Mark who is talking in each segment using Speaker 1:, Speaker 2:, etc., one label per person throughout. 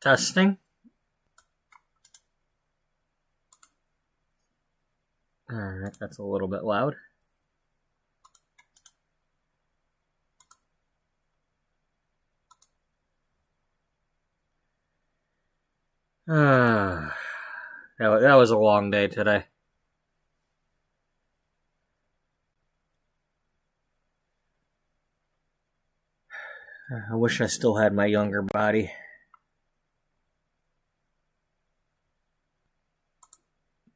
Speaker 1: Testing. Alright, that's a little bit loud. That was a long day today. I wish I still had my younger body.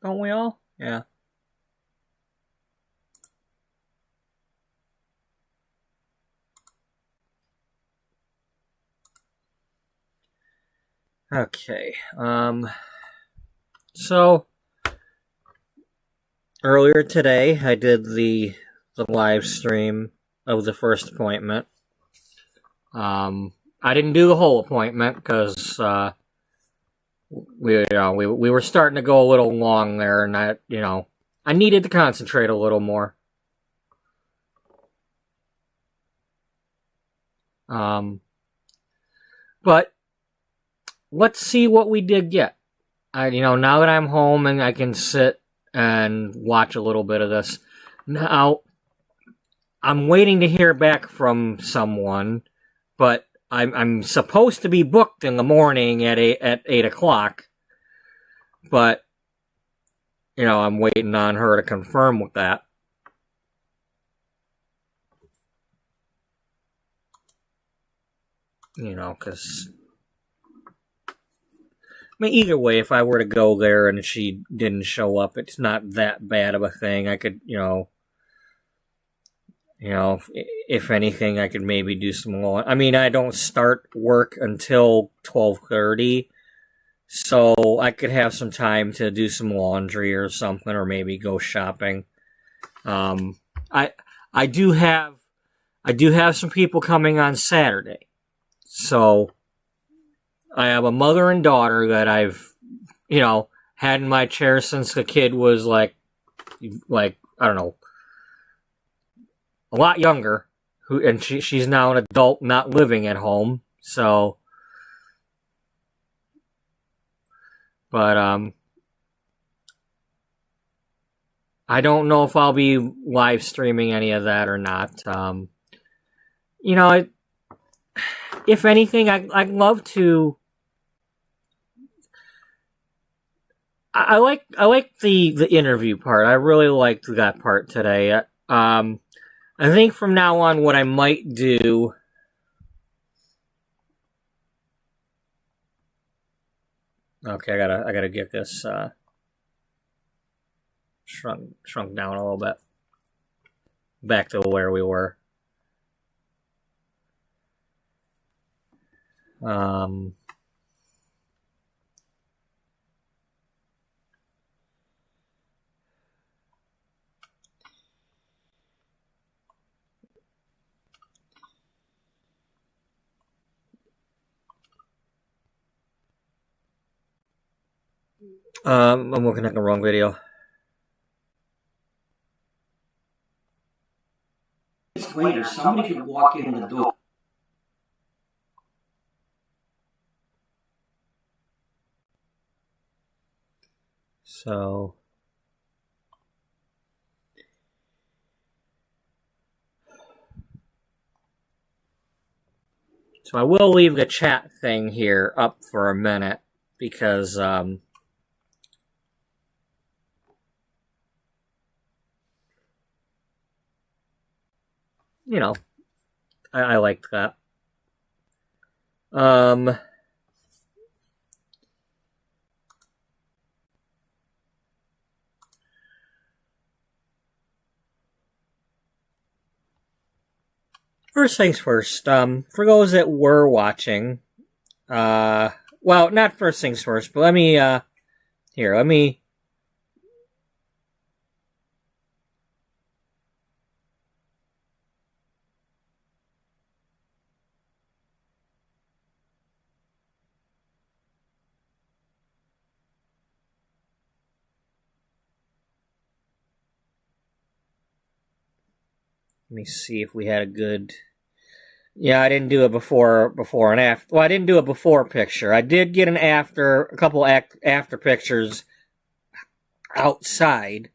Speaker 1: Don't we all? Yeah. Okay. So earlier today I did the live stream of the first appointment. I didn't do the whole appointment because we were starting to go a little long there, and I needed to concentrate a little more. But let's see what we did get. Now that I'm home and I can sit and watch a little bit of this. Now, I'm waiting to hear back from someone, but I'm supposed to be booked in the morning at 8 o'clock. But, I'm waiting on her to confirm with that. Because... either way, if I were to go there and she didn't show up, it's not that bad of a thing. I could, if anything, I could maybe do some laundry. I don't start work until 12:30, so I could have some time to do some laundry or something, or maybe go shopping. I do have some people coming on Saturday, so I have a mother and daughter that I've, had in my chair since the kid was like I don't know, a lot younger. And she's now an adult, not living at home. So, but I don't know if I'll be live streaming any of that or not. If anything, I'd love to. I like the interview part. I really liked that part today. I think from now on, what I might do. Okay, I gotta get this shrunk down a little bit. Back to where we were. I'm looking at the wrong video. Later, somebody could walk in the door. So I will leave the chat thing here up for a minute because I liked that. First things first, for those that were watching, well, not first things first, but let me see if we had a good Yeah, I didn't do a before and after. Well, I didn't do a before picture. I did get a couple after pictures outside.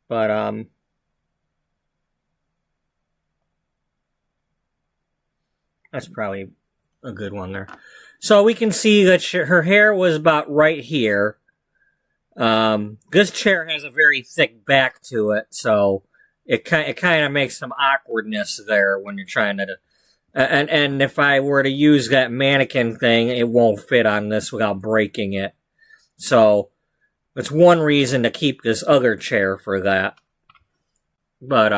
Speaker 1: But, that's probably a good one there. So we can see that her hair was about right here. This chair has a very thick back to it, so it kind of makes some awkwardness there when you're trying to. And if I were to use that mannequin thing, it won't fit on this without breaking it. So it's one reason to keep this other chair for that. But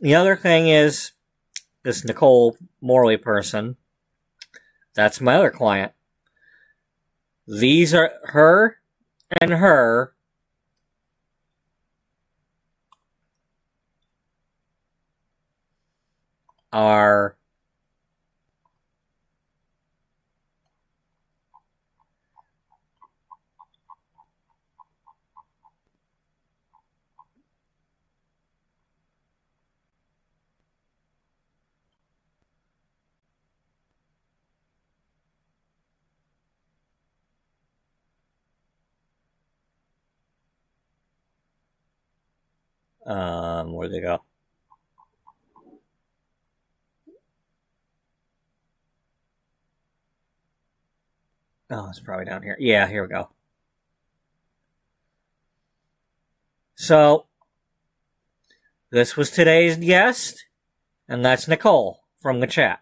Speaker 1: the other thing is this Nicole Morley person. That's my other client. These are her and her are where'd they go? Oh, it's probably down here. Yeah, here we go. So, this was today's guest, and that's Nicole from the chat.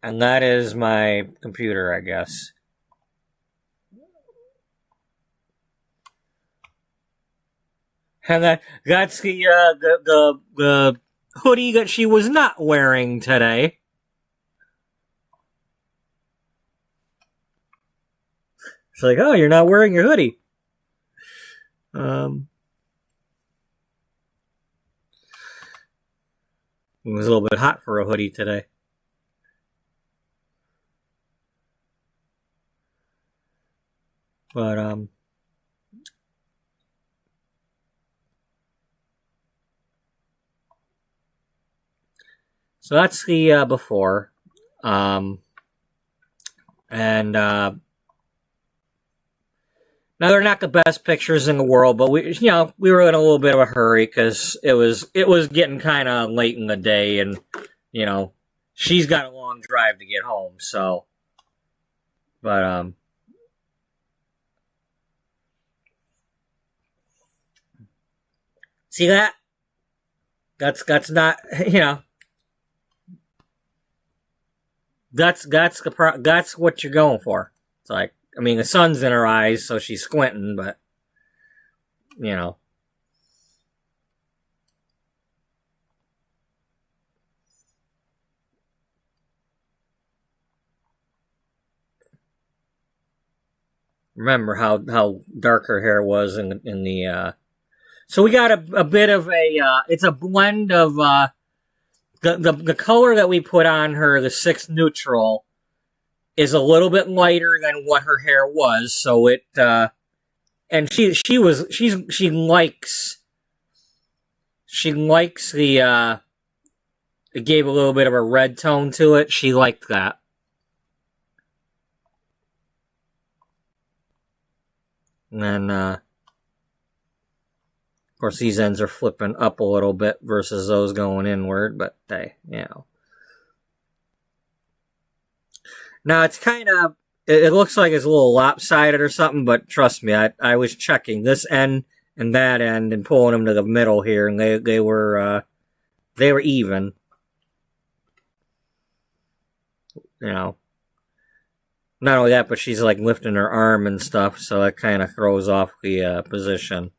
Speaker 1: And that is my computer, I guess. And that's the hoodie that she was not wearing today. It's like, oh, you're not wearing your hoodie. It was a little bit hot for a hoodie today. But, so that's the, before. Now they're not the best pictures in the world, but we were in a little bit of a hurry because it was getting kind of late in the day, and she's got a long drive to get home. So, but see that? That's not that's what you're going for. It's like, I mean, the sun's in her eyes, so she's squinting, but, Remember how dark her hair was in the, so we got a bit of it's a blend of, the color that we put on her, the 6 neutral, is a little bit lighter than what her hair was, so it and she likes the it gave a little bit of a red tone to it. She liked that. And then of course these ends are flipping up a little bit versus those going inward, but now it's kind of, it looks like it's a little lopsided or something, but trust me, I was checking this end and that end and pulling them to the middle here, and they were even. Not only that, but she's like lifting her arm and stuff, so it kind of throws off the position.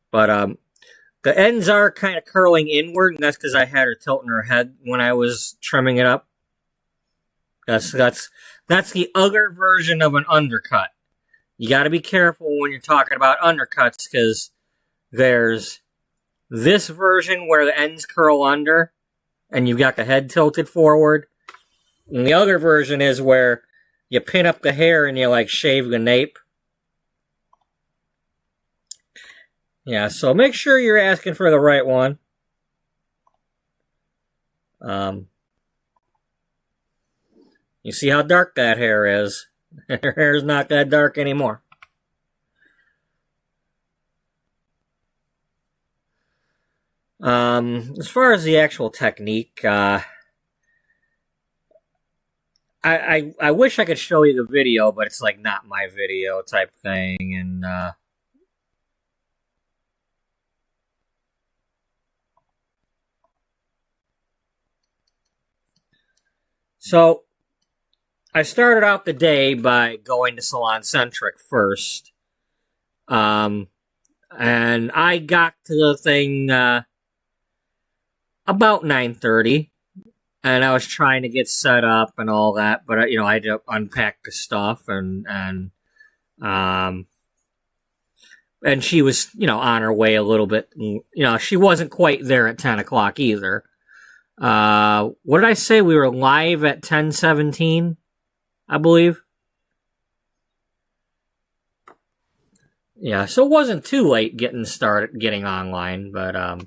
Speaker 1: But the ends are kind of curling inward, and that's because I had her tilting her head when I was trimming it up. That's the other version of an undercut. you got to be careful when you're talking about undercuts, because there's this version where the ends curl under and you've got the head tilted forward. And the other version is where you pin up the hair and you like shave the nape. Yeah, so make sure you're asking for the right one. You see how dark that hair is. Her hair's not that dark anymore. As far as the actual technique, I wish I could show you the video, but it's like not my video type thing, and so I started out the day by going to Salon Centric first, and I got to the thing about 9:30, and I was trying to get set up and all that, but I had to unpack the stuff, and she was on her way a little bit. She wasn't quite there at 10 o'clock either. What did I say? We were live at 10:17, I believe. Yeah, so it wasn't too late getting online, but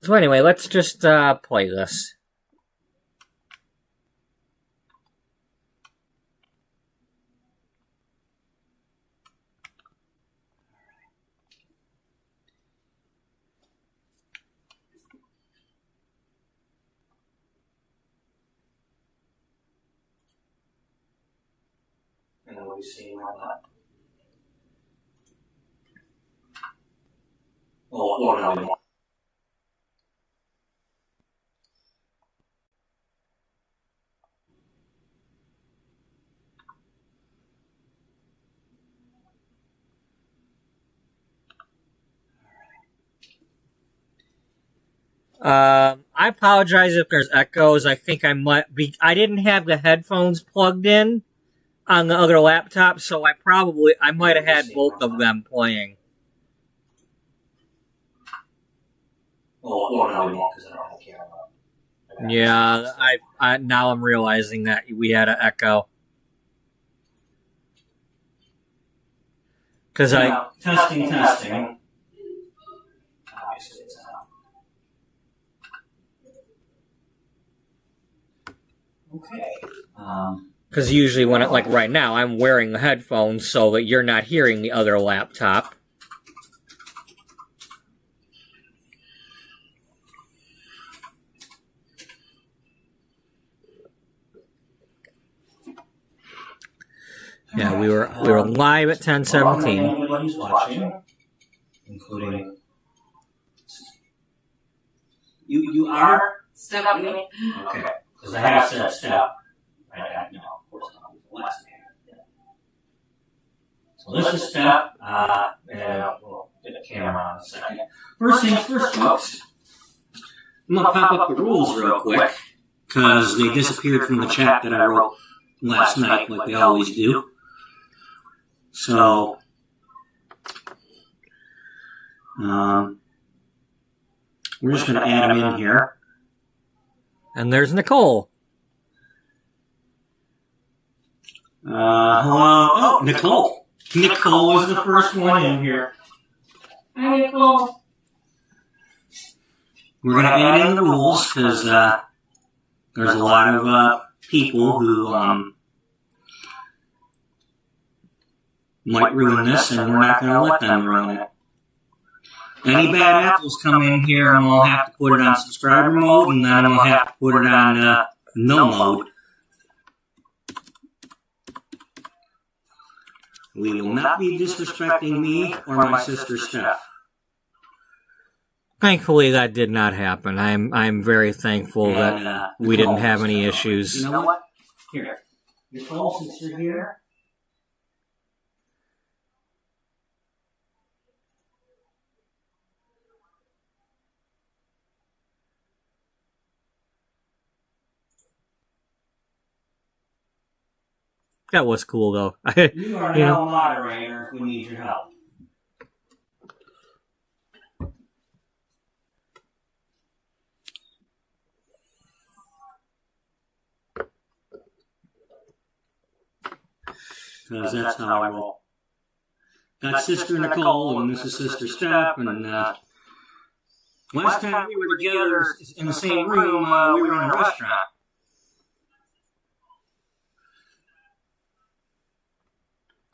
Speaker 1: so anyway, let's just play this. And then we'll be seeing all that. Oh, no. I apologize if there's echoes. I think I didn't have the headphones plugged in on the other laptop, so I might have had both of them playing.
Speaker 2: Well, no, we won't because I don't have a camera.
Speaker 1: Yeah, I now I'm realizing that we had an echo. Because
Speaker 2: testing. Obviously, it's out. Okay.
Speaker 1: Because usually like right now, I'm wearing the headphones so that you're not hearing the other laptop. Yeah, we were live at 10:17.
Speaker 2: Everybody's watching, including you are Stephanie. Okay, because I have said step. No, of course not. The last name. Yeah. So this is step, and we'll get the camera on in a second. First things first, folks. I'm gonna pop up the rules real quick because they disappeared from the chat that I wrote last night, like they always do. So, we're just going to add them in here.
Speaker 1: And there's Nicole.
Speaker 2: Hello. Oh, Nicole. Nicole was the first one in here.
Speaker 3: Hi, Nicole.
Speaker 2: We're going to add in the rules because there's a lot of people who might ruin this, and we're not going to let them ruin it. Any bad apples come in here, and we'll have to put it on subscriber mode, and then we'll have to put it on no mode. We will not be disrespecting me or my sister Steph.
Speaker 1: Thankfully, that did not happen. I'm very thankful that we didn't have any issues.
Speaker 2: You know what? Here, Nicole, since you're here.
Speaker 1: That was cool, though.
Speaker 2: You are
Speaker 1: You
Speaker 2: now
Speaker 1: know?
Speaker 2: moderator if we need your help. Because that's how I roll. Got Sister Nicole, and this is Sister Steph, and last time we were together in the same room, we were in a restaurant.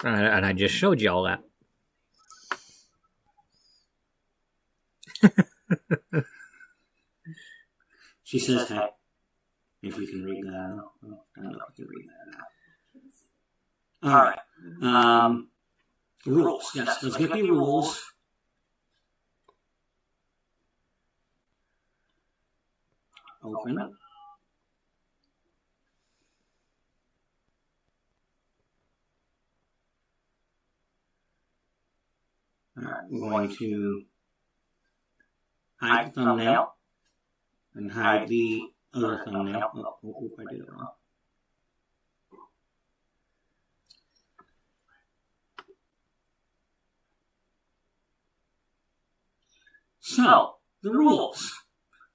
Speaker 1: And I just showed you all that.
Speaker 2: She says, hey, if you can read that. I don't know if you can read that or not. All right. Rules. Yes, let's get the rules. Open. Alright, we're going to hide the thumbnail and hide the other thumbnail. Oh, I did it wrong. So, the rules.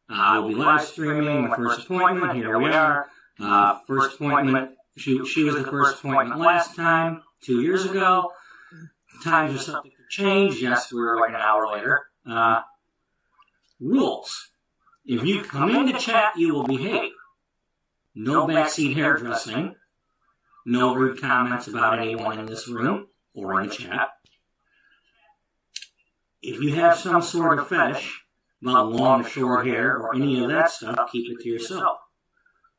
Speaker 2: We'll be live streaming my first appointment. Here we are. First appointment. She was the first appointment last time, 2 years ago. Times are subject to change. Yes, we're like an hour later. Rules. If you come in to chat, you will behave. No backseat hairdressing. No rude comments about anyone in this room or in the chat. If you have some sort of fetish about long or short hair or any of that stuff, keep it to yourself.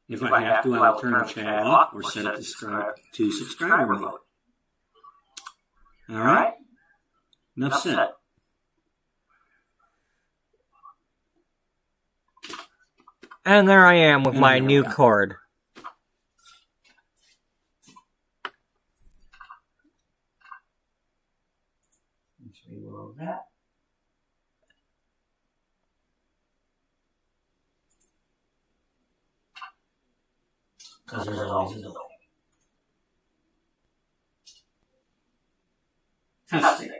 Speaker 2: If I have to, I will turn the chat off or set it to subscriber mode. Alright? Enough said.
Speaker 1: And there I am with my new cord.
Speaker 2: Let's reload that. Because there's always a delay. Testing.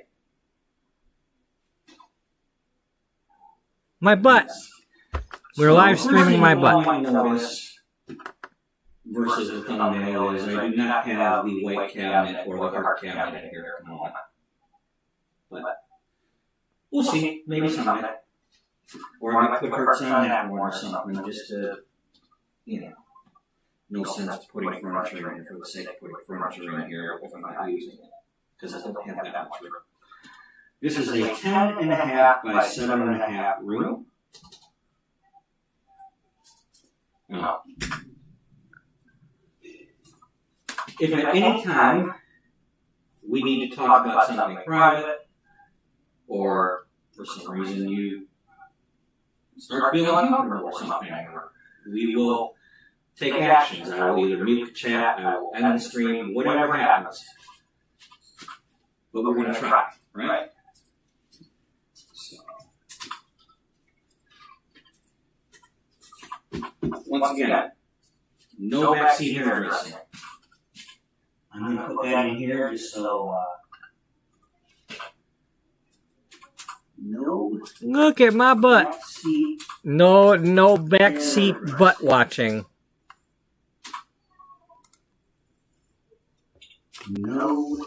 Speaker 1: My butt. We're live streaming my butt.
Speaker 2: Notice versus the thumbnail is I do not have the white cabinet or the heart cabinet in here at the moment. But we'll see. Maybe someday. Or I might put hearts on that one or something just to, no sense putting furniture in for the sake of putting furniture in here if I'm not using it. Because I don't have that much room. This is a 10.5 by 7.5 room. Now, if at any time we need to talk about something private, or for some reason you start feeling uncomfortable or something, we will take actions. I will either mute the chat, I will end the stream, whatever happens. But we're going to try, right? So, once again, no backseat hairdressing. I'm going to put that in here just so, no.
Speaker 1: Look at my butt.
Speaker 2: Backseat.
Speaker 1: No backseat butt watching.
Speaker 2: No.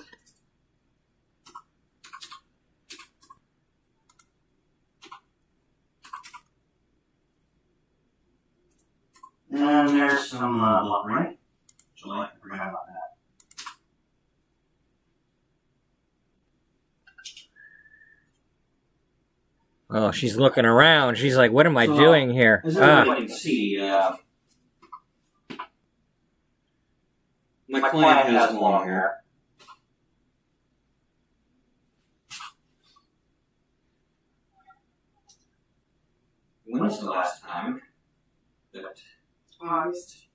Speaker 2: And there's some butt right? July, I forgot about that.
Speaker 1: Oh, she's looking around. She's like, what am I doing here?
Speaker 2: As everybody can see, my client has long hair. When was the last time that...
Speaker 3: August.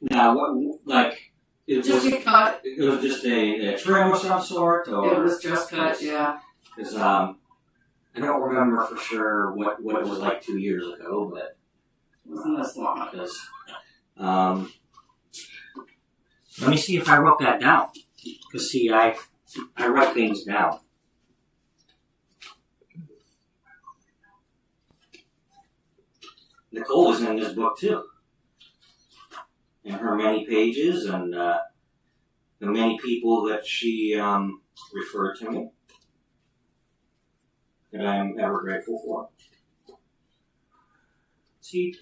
Speaker 2: Now, what, like, it
Speaker 3: Just
Speaker 2: was,
Speaker 3: a cut.
Speaker 2: it was just a trim of some sort, or...
Speaker 3: It was just cut, yeah.
Speaker 2: Because, I don't remember for sure what it was like 2 years ago, but...
Speaker 3: It wasn't this long.
Speaker 2: Because, Let me see if I wrote that down. Because, see, I write things down. Nicole was in this book, too. And her many pages and the many people that she referred to me that I'm ever grateful for. See,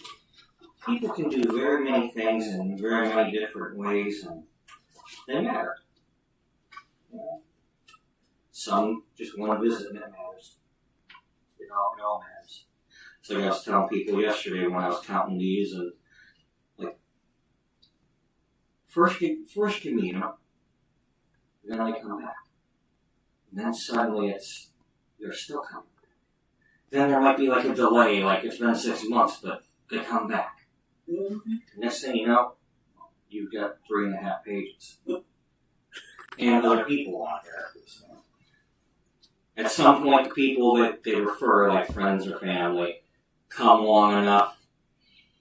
Speaker 2: people can do very many things in very many different ways, and they matter. You know? Some just want to visit, and that matters. It all matters. So I was telling people yesterday when I was counting these, and like, first you meet them, then they come back. And then suddenly they're still coming back. Then there might be like a delay, like it's been 6 months, but they come back. Mm-hmm. Next thing you know, you've got 3.5 pages. And other people on there. At some point, the people that they refer, like friends or family, come long enough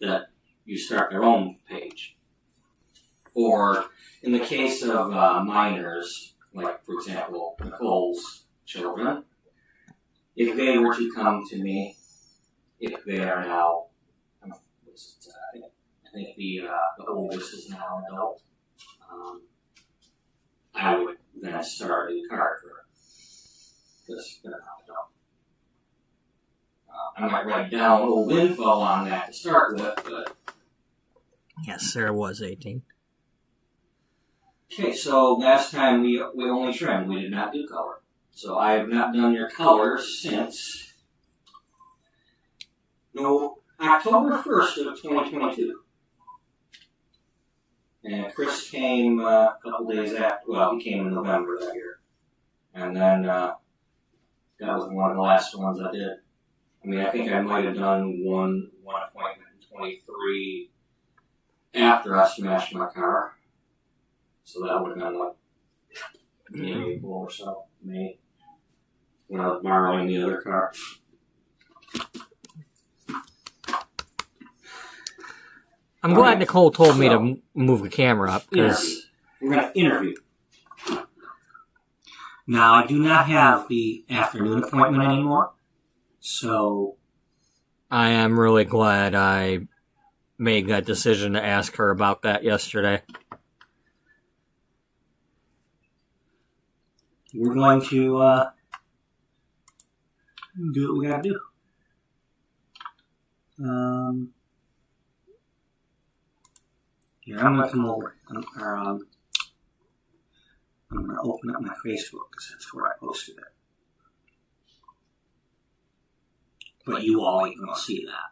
Speaker 2: that you start their own page. Or in the case of minors, like, for example, Nicole's children, if they were to come to me, if they are now, I think the oldest is now an adult, I would then start a new card for her. Because they're not adult. I might write down old info on that to start with, but...
Speaker 1: Yes, Sarah was 18.
Speaker 2: Okay, so last time we only trimmed. We did not do color. So I have not done your colors since... October 1st of 2022. And Chris came a couple days after... Well, he came in November that year. And then that was one of the last ones I did. I mean, I think I might have done one appointment in 23 after I smashed my car. So that would have been like April or so, May, when I was borrowing the other car.
Speaker 1: I'm glad Nicole told me to move the camera up.
Speaker 2: Yes, we're going to interview. Now, I do not have the afternoon appointment anymore, so...
Speaker 1: I am really glad I made that decision to ask her about that yesterday.
Speaker 2: We're going to do what we gotta do. Here, I'm gonna come over. I'm gonna open up my Facebook because that's where I posted it. But you all ain't gonna see that.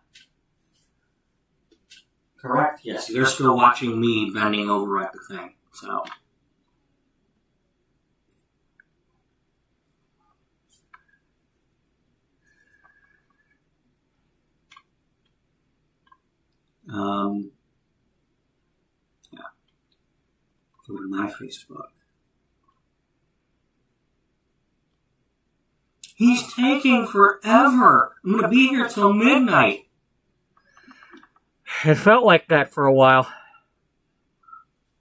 Speaker 2: Correct? Yes, you're still watching me bending over at the thing, so... Yeah. Go to my Facebook. He's taking forever. I'm going to be here till midnight.
Speaker 1: It felt like that for a while.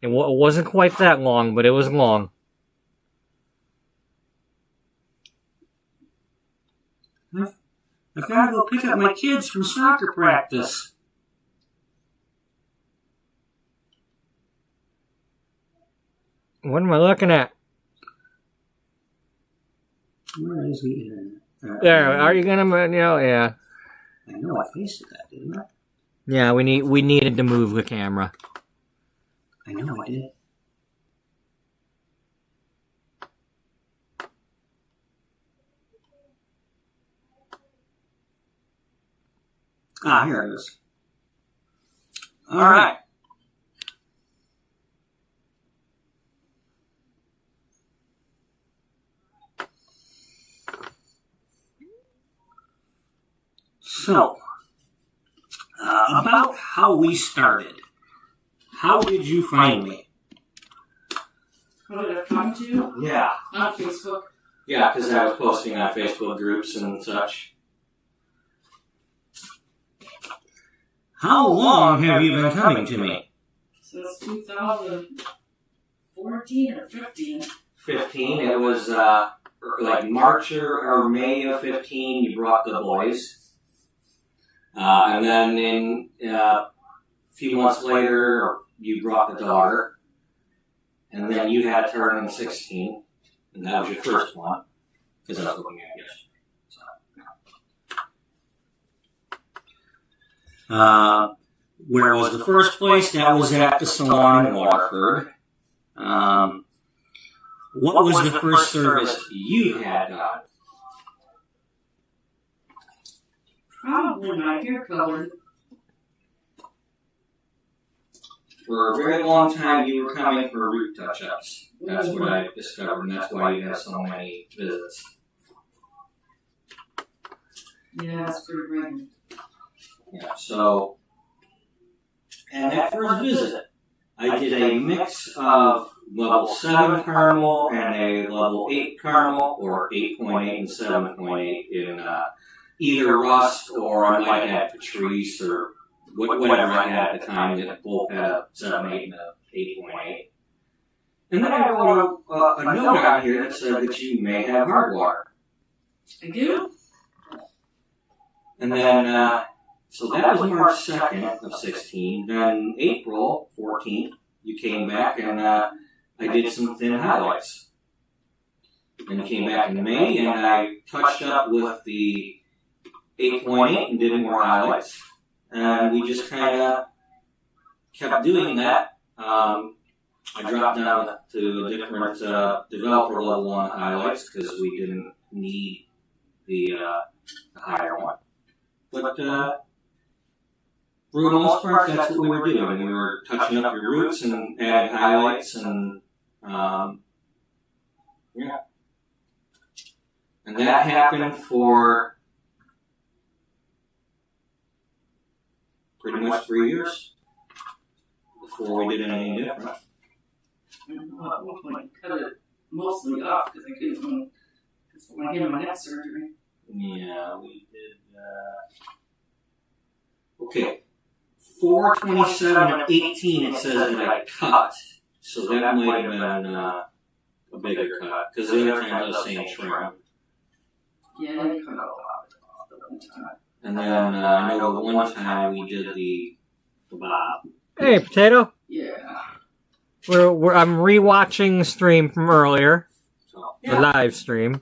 Speaker 1: It wasn't quite that long, but it was long.
Speaker 2: I've got to go pick up my kids from soccer practice.
Speaker 1: What am I looking at?
Speaker 2: Where is the internet?
Speaker 1: There, are you gonna, yeah.
Speaker 2: I know I pasted that, didn't I?
Speaker 1: Yeah, we needed to move the camera.
Speaker 2: I know I did. Ah, here it is. All right. So, about how we started. How did you find me?
Speaker 3: How did I come to you?
Speaker 2: Yeah.
Speaker 3: On Facebook.
Speaker 2: Yeah, because I was posting on Facebook groups and such. How long have you been coming to me?
Speaker 3: Since 2000. 14 or 15?
Speaker 2: 15. It was like March or May of 15. You brought the boys, and then in a few months later, you brought the daughter, and then you had turning 16, and that was your first one because I was looking at it yesterday. Where was the first place? That was at the Salon in Waterford. What was the first service you had done?
Speaker 3: Probably my hair color.
Speaker 2: For a very long time, you were coming for root touch-ups. That's what I discovered, and that's why you have so many visits.
Speaker 3: Yeah, that's pretty random.
Speaker 2: Yeah, so, and that first visit, I did a mix of level 7 caramel and a level 8 caramel, or 8.8 and 7.8 in either rust, or I might have Patrice, or whatever I had at the time, that both had a 7.8 and a 8.8. And then I wrote a note out here that said that you may have hard water.
Speaker 3: I do?
Speaker 2: And then, so that was March 2nd of 16. Then April 14th, you came back and I did some thin highlights. And you came back in May and I touched up with the 8.8 and did more highlights. And we just kind of kept doing that. I dropped down to a different developer level on the highlights because we didn't need the higher one. But for the most part, that's what we were doing. We were touching up your roots and adding highlights, and yeah. And that happened for pretty much 3 years before we did anything different.
Speaker 3: At one point, I cut it mostly off because I couldn't when I get my neck surgery.
Speaker 2: Yeah, we did. Okay, 4/27 of 18. It says that I cut, so that might have been a bigger cut because the other time I was saying trim.
Speaker 3: Yeah, I cut a lot off the one time.
Speaker 2: And then I know one time we did the bob.
Speaker 1: Hey, Potato.
Speaker 3: Yeah.
Speaker 1: I'm rewatching the stream from earlier,
Speaker 2: So,
Speaker 1: the live stream.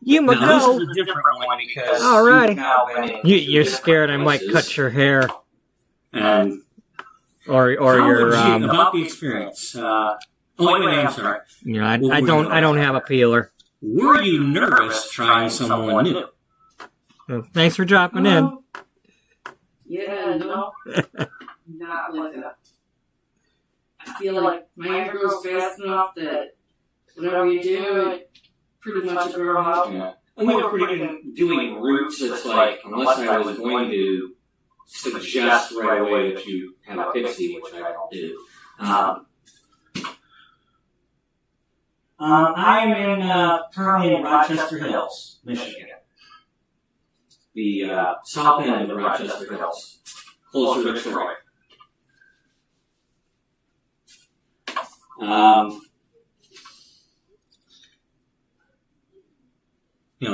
Speaker 1: You must
Speaker 2: now,
Speaker 1: go.
Speaker 2: this is a different one because
Speaker 1: All right.
Speaker 2: you've now been in
Speaker 1: You're
Speaker 2: two
Speaker 1: scared I
Speaker 2: different
Speaker 1: might
Speaker 2: places.
Speaker 1: cut your hair,
Speaker 2: And
Speaker 1: or
Speaker 2: how
Speaker 1: your
Speaker 2: would you, about the experience? Oh wait, I'm sorry.
Speaker 1: You know, I don't have a peeler.
Speaker 2: Were you nervous trying someone new?
Speaker 1: So, thanks for dropping in.
Speaker 3: Yeah, no. Not like that. I feel like my hair grows fast enough that whatever you do, it pretty much grows out.
Speaker 2: Yeah. And we were pretty good doing roots. It's like, unless I was going to suggest right away that you have a pixie, which I don't do. I'm in currently in Rochester Hills, Michigan. The south end of Rochester Hills, closer to Detroit.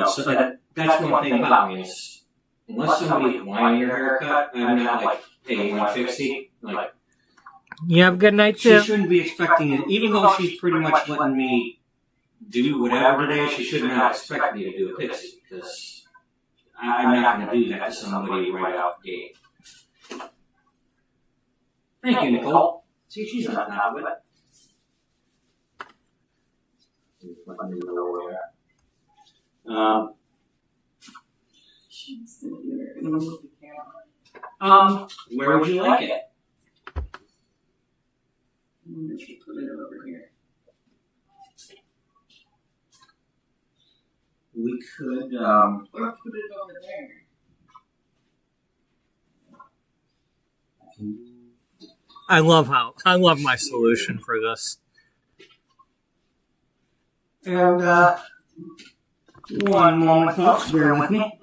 Speaker 2: So that's one thing about me is, unless somebody's wanting your haircut, I'm not like, hey, you want to fix it? Like,
Speaker 1: You have a good night,
Speaker 2: she
Speaker 1: too.
Speaker 2: shouldn't be expecting it, even though she's pretty much letting me do whatever today, she should not expect me to do a pixie, because I'm not going to do that to somebody right out the gate. Thank you, Nicole. See, she's not out with it. Let me know where we're at.
Speaker 3: She's gonna move the camera.
Speaker 2: Where would you like it?
Speaker 3: I wonder if you put it over here.
Speaker 2: We could,
Speaker 3: Or put it over there.
Speaker 1: I love my solution for this.
Speaker 2: And, one moment, folks, bear with me.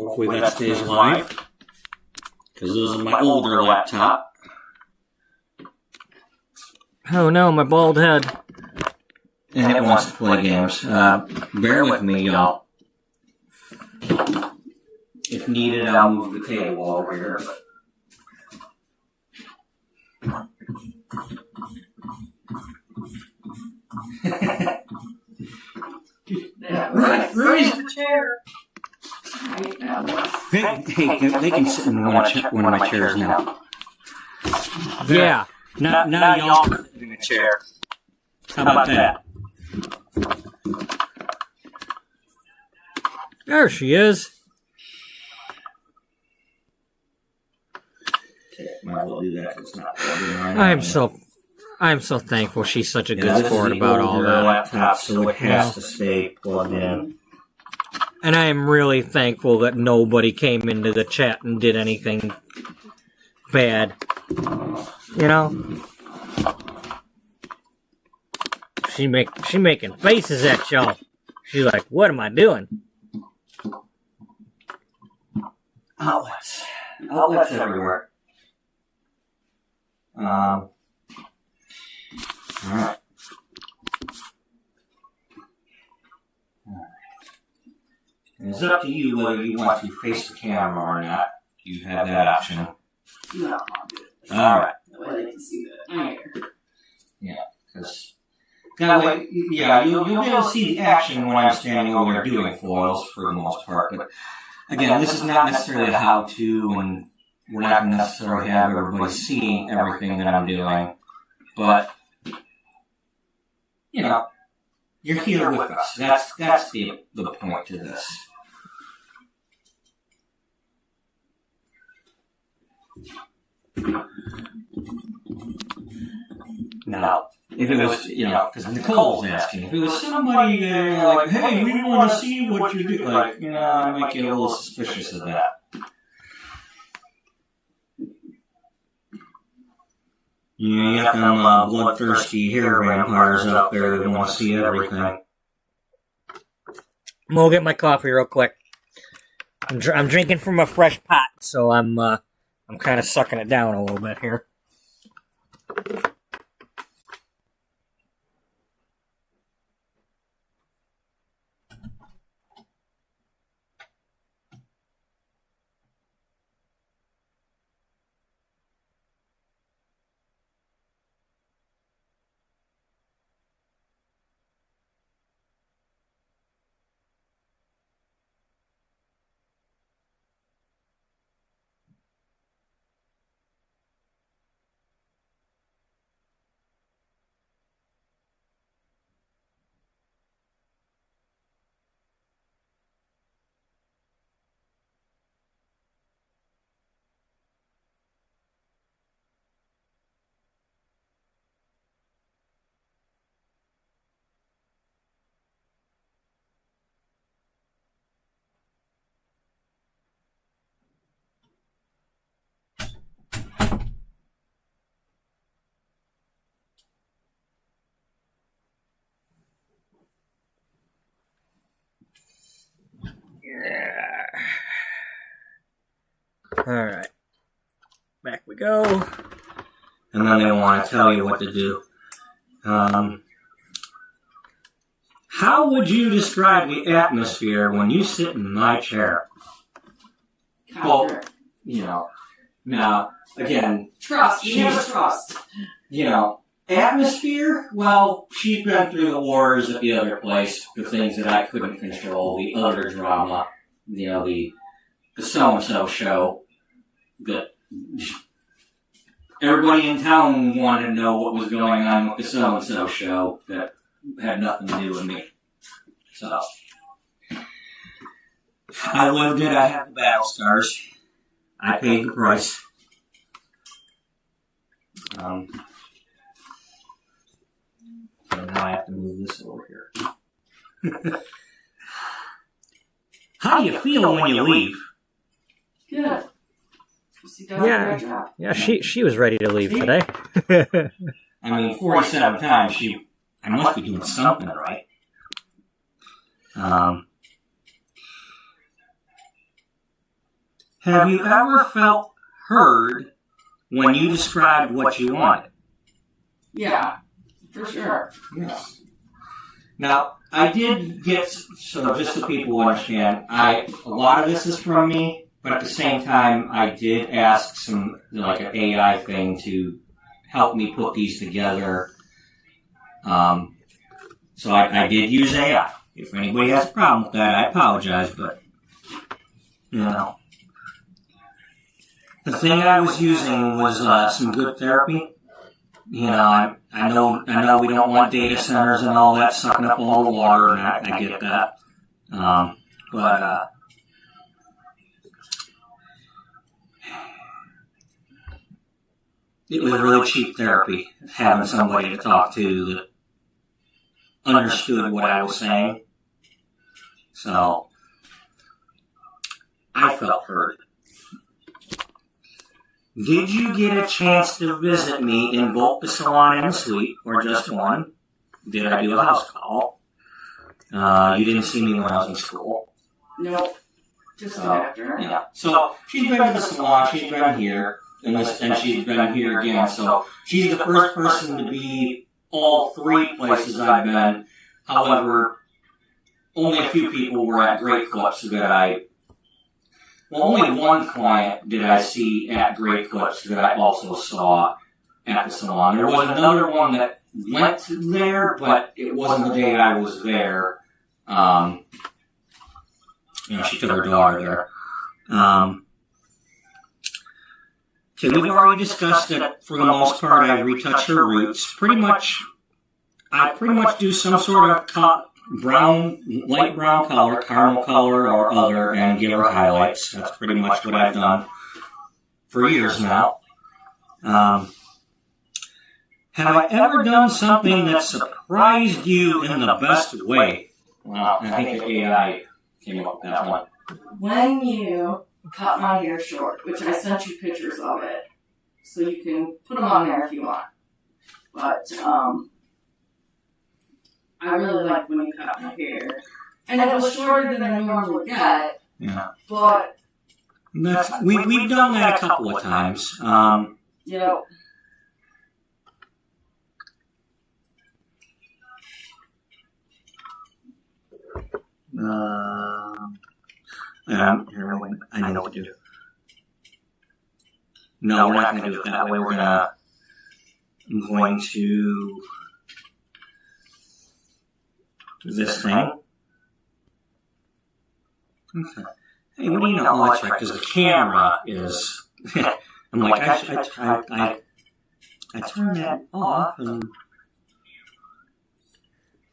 Speaker 2: Hopefully that stays live. Because this is my older laptop.
Speaker 1: Oh no, my bald head.
Speaker 2: And it wants to play games. Bear with me, y'all. If needed, I'll move the table over here.
Speaker 3: Raise the chair.
Speaker 2: Hey, they can sit in one of my chairs now.
Speaker 1: Yeah.
Speaker 2: Now y'all can sit in a chair. How about that?
Speaker 1: There she is.
Speaker 2: Might as well do that 'cause it's not
Speaker 1: I'm so thankful she's such a good sport about all that.
Speaker 2: Laptop, so it has to stay plugged in.
Speaker 1: And I am really thankful that nobody came into the chat and did anything bad. You know? She making faces at y'all. She's like, what am I doing?
Speaker 2: Outlets everywhere. Alright. It's up to you whether you want to face the camera or not. You have that option.
Speaker 3: No, I'll do it.
Speaker 2: Alright.
Speaker 3: That way they can see that I'm here.
Speaker 2: Yeah, because that way, yeah, you'll be able to see the action when I'm standing over there doing foils for the most part. But again, this is not necessarily a how-to, and we're not going to necessarily have everybody seeing everything that I'm doing. But, you know, you're here with us. That's the point to this. Now, if it was, you know, because Nicole's asking, if it was somebody there like, hey, we want to see what you do, like, you know, I might get a little suspicious of that. You got them bloodthirsty hair vampires out there that want to see everything.
Speaker 1: I'm gonna get my coffee real quick. I'm drinking from a fresh pot, so I'm kind of sucking it down a little bit here. Alright. Back we go.
Speaker 2: And then they want to tell you what to do. How would you describe the atmosphere when you sit in my chair? Well, you know, now, again...
Speaker 3: Trust. You never trust.
Speaker 2: You know, atmosphere? Well, she's been through the wars at the other place, the things that I couldn't control, the other drama, you know, the so-and-so show. That everybody in town wanted to know what was going on with the so-and-so show that had nothing to do with me. So, I lived it, I have the battle scars. I paid the price. So now I have to move this over here. How do you feel when you leave?
Speaker 3: Good.
Speaker 1: Yeah, she was ready to leave today.
Speaker 2: I mean, 47 times, I must be doing something right. have you ever felt heard when you described what you wanted?
Speaker 3: Yeah, for sure.
Speaker 2: Yes. Now, I did get, so just so people understand, a lot of this is from me, but at the same time, I did ask some, like an AI thing to help me put these together. So I did use AI. If anybody has a problem with that, I apologize, but, you know. The thing I was using was some good therapy. You know, I know we don't want data centers and all that sucking up all the water, and I get that. But it was really cheap therapy, having somebody to talk to that understood what I was saying. So, I felt heard. Did you get a chance to visit me in both the salon and the suite, or just one? Did I do a house call? You didn't see me when I was in school.
Speaker 3: Nope. Just after.
Speaker 2: Yeah. So she's been to the salon, she's been here, and she's been here again. So she's the first person to be all three places I've been. However, only a few people were at Great Clips that only one client did I see at Great Clips that I also saw at the salon. There was another one that went there, but it wasn't the day I was there. She took her daughter there. Okay, we've already discussed that for the most part I retouch her roots. I pretty much do some sort of light brown color, caramel color, or other, and give her highlights. That's pretty much what I've done for years now. Have I ever done something that surprised you in the best way? Well, I think the AI came up with that one.
Speaker 3: When you cut my hair short, which I sent you pictures of it, so you can put them on there if you want. But, I really liked when you cut my hair. And it was shorter than I normally get.
Speaker 2: Yeah.
Speaker 3: But
Speaker 2: we've done that a couple of times.
Speaker 3: Yeah.
Speaker 2: I know what to do. No, we're not going to do it that way. I'm going to do this thing. Okay. Hey, what do you know? Oh, that's right, because the camera is... I'm like, I turned that off and...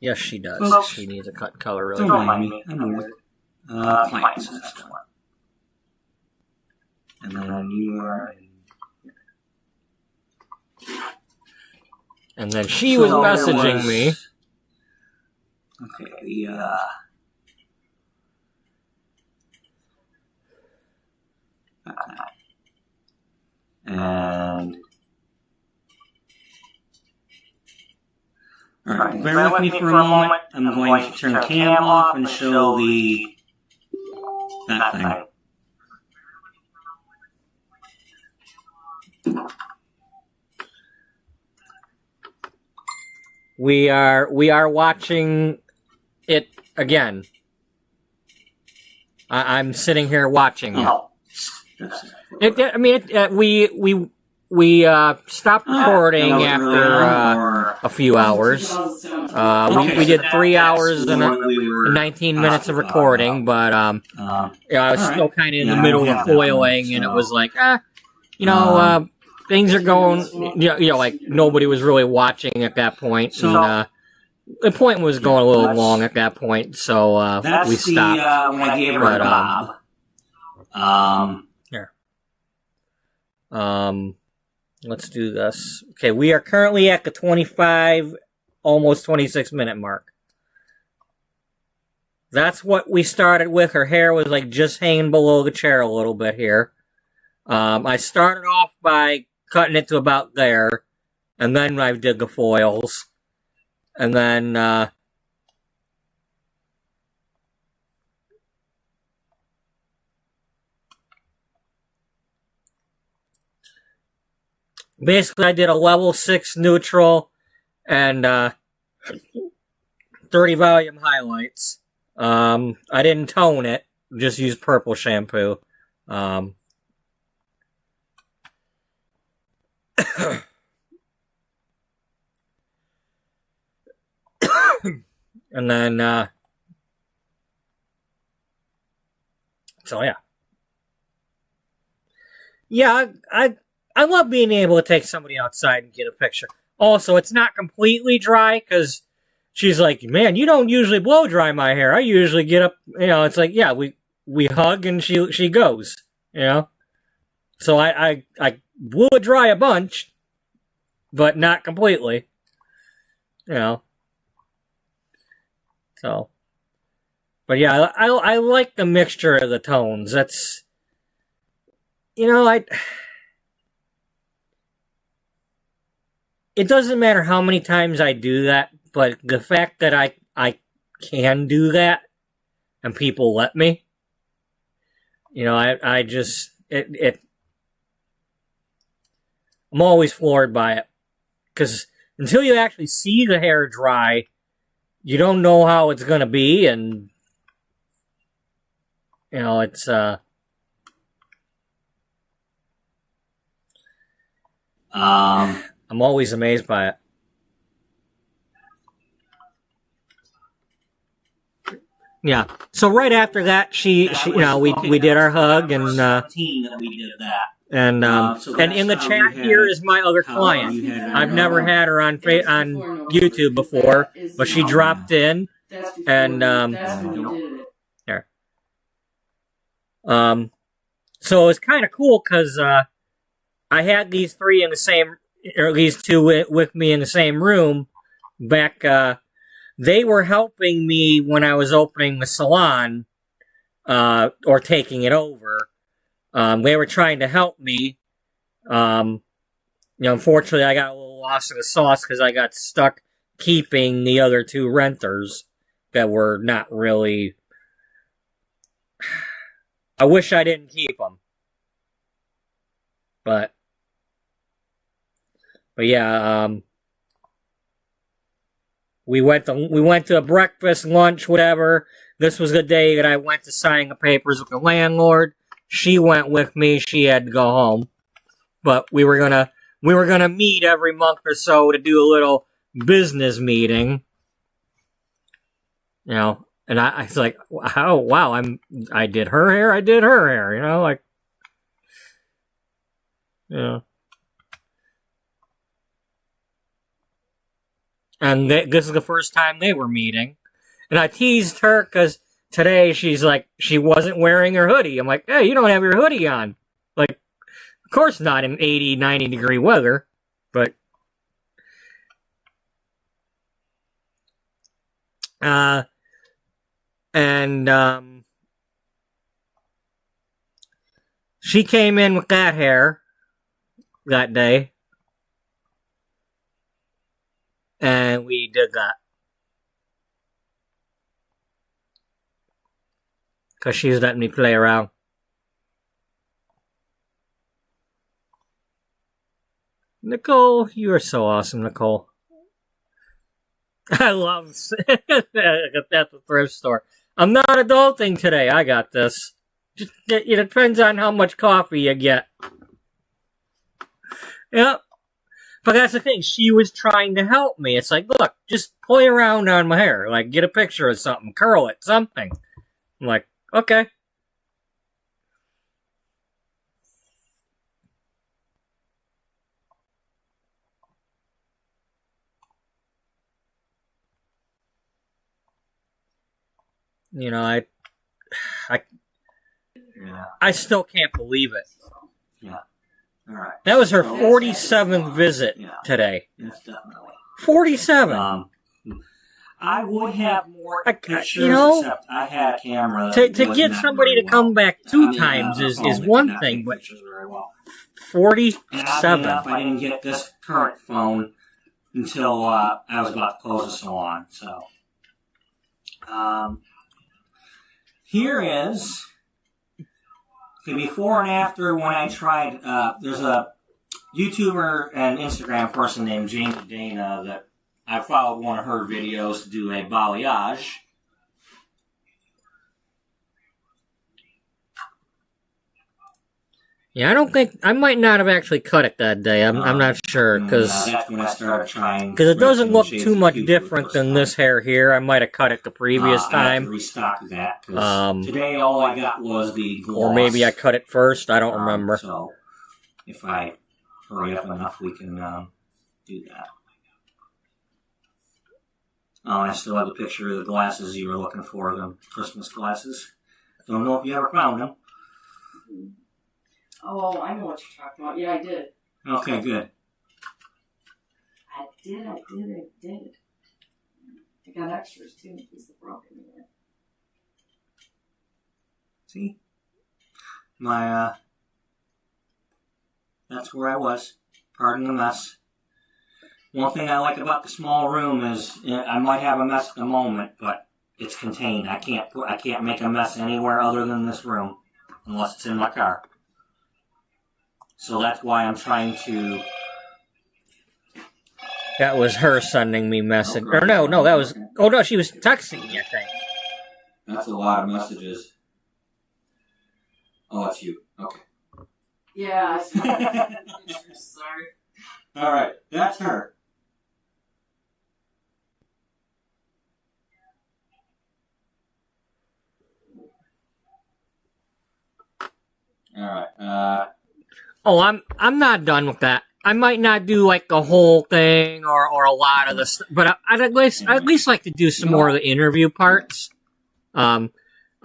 Speaker 1: Yes, she does.
Speaker 2: Well,
Speaker 1: she needs a cut color really
Speaker 2: Don't
Speaker 1: bad.
Speaker 2: mind me. I'm with clients. That's the one. And then you are...
Speaker 1: And then she was messaging me.
Speaker 2: Okay, and... Alright, bear with me for a moment. I'm going to turn the cam off and show that thing.
Speaker 1: We are watching it again. I'm sitting here watching it.
Speaker 2: Oh.
Speaker 1: We stopped recording after a few hours. We did 3 hours and 19 minutes of recording, but I was still kind of in the middle of foiling, and it was like, things are going, like nobody was really watching at that point. And, the point was going a little long at that point, so we stopped.
Speaker 2: When I gave her a bob.
Speaker 1: Here. Let's do this. Okay, we are currently at the 25, almost 26 minute mark. That's what we started with. Her hair was like just hanging below the chair a little bit here. I started off by cutting it to about there, and then I did the foils. And then, basically I did a level 6 neutral and 30 volume highlights. I didn't tone it, just used purple shampoo. And then, so yeah. Yeah, I love being able to take somebody outside and get a picture. Also, it's not completely dry, because she's like, man, you don't usually blow dry my hair. I usually get up, it's like, yeah, we hug and she goes, So I blew it dry a bunch, but not completely, So, but yeah, I like the mixture of the tones. That's, it doesn't matter how many times I do that, but the fact that I can do that and people let me, I just, I'm always floored by it. Because until you actually see the hair dry, you don't know how it's going to be, and, it's, I'm always amazed by it. Yeah. So right after that, we did our hug, and
Speaker 2: that we did that.
Speaker 1: And in the chat here is my other client. I've never had her on YouTube before, but she dropped in, and there. So it was kind of cool because I had these three in the same, or these two with me in the same room back. They were helping me when I was opening the salon, or taking it over. They were trying to help me. Unfortunately, I got a little lost in the sauce because I got stuck keeping the other two renters that were not really. I wish I didn't keep them, but yeah. We went to a breakfast, lunch, whatever. This was the day that I went to sign the papers with the landlord. She went with me. She had to go home, but we were gonna meet every month or so to do a little business meeting. And I was like, oh wow, I did her hair. I did her hair. Like, And this is the first time they were meeting. And I teased her because today she's like, she wasn't wearing her hoodie. I'm like, hey, you don't have your hoodie on. Like, of course not in 80, 90 degree weather. But, she came in with that hair that day. And we did that. Because she's letting me play around. Nicole, you are so awesome, Nicole. I love at the thrift store. I'm not adulting today. I got this. Just, it depends on how much coffee you get. Yep. But that's the thing. She was trying to help me. It's like, look, just play around on my hair. Like, get a picture of something. Curl it. Something. I'm like, okay. I still can't believe it.
Speaker 2: Yeah. All right.
Speaker 1: That was her 47th visit today.
Speaker 2: Yes, definitely.
Speaker 1: 47.
Speaker 2: I would have more pictures, except I had a camera.
Speaker 1: To get somebody to come back two times is one thing, but 47.
Speaker 2: I didn't get this current phone until I was about to close the salon. So, here is the before and after when I tried. There's a YouTuber and Instagram person named Jamie Dana that I followed one of her videos to do a balayage.
Speaker 1: Yeah, I don't think I might not have actually cut it that day. I'm not sure because
Speaker 2: that's when I started trying.
Speaker 1: Because it doesn't look too much different than this hair here. I might have cut it the previous
Speaker 2: I had
Speaker 1: time.
Speaker 2: to restock that. Today all I got was the gloss.
Speaker 1: Or maybe I cut it first. I don't remember.
Speaker 2: So if I hurry up enough, we can do that. Oh, I still have the picture of the glasses you were looking for, the Christmas glasses. Don't know if you ever found them.
Speaker 3: Oh, I know what you're talking about. Yeah, I did.
Speaker 2: Okay, good.
Speaker 3: I did. I got extras too in case they're broken.
Speaker 2: See? That's where I was. Pardon the mess. One thing I like about the small room is I might have a mess at the moment, but it's contained. I can't make a mess anywhere other than this room, unless it's in my car. So that's why I'm trying to...
Speaker 1: That was her sending me message. Or no, that was... Oh, no, she was texting me, I think.
Speaker 2: That's a lot of messages. Oh, it's you. Okay.
Speaker 3: Yeah, I saw that. Sorry.
Speaker 2: All right, that's her. All right.
Speaker 1: Oh, I'm not done with that. I might not do like the whole thing or a lot of the but I'd at least like to do some more of the interview parts. I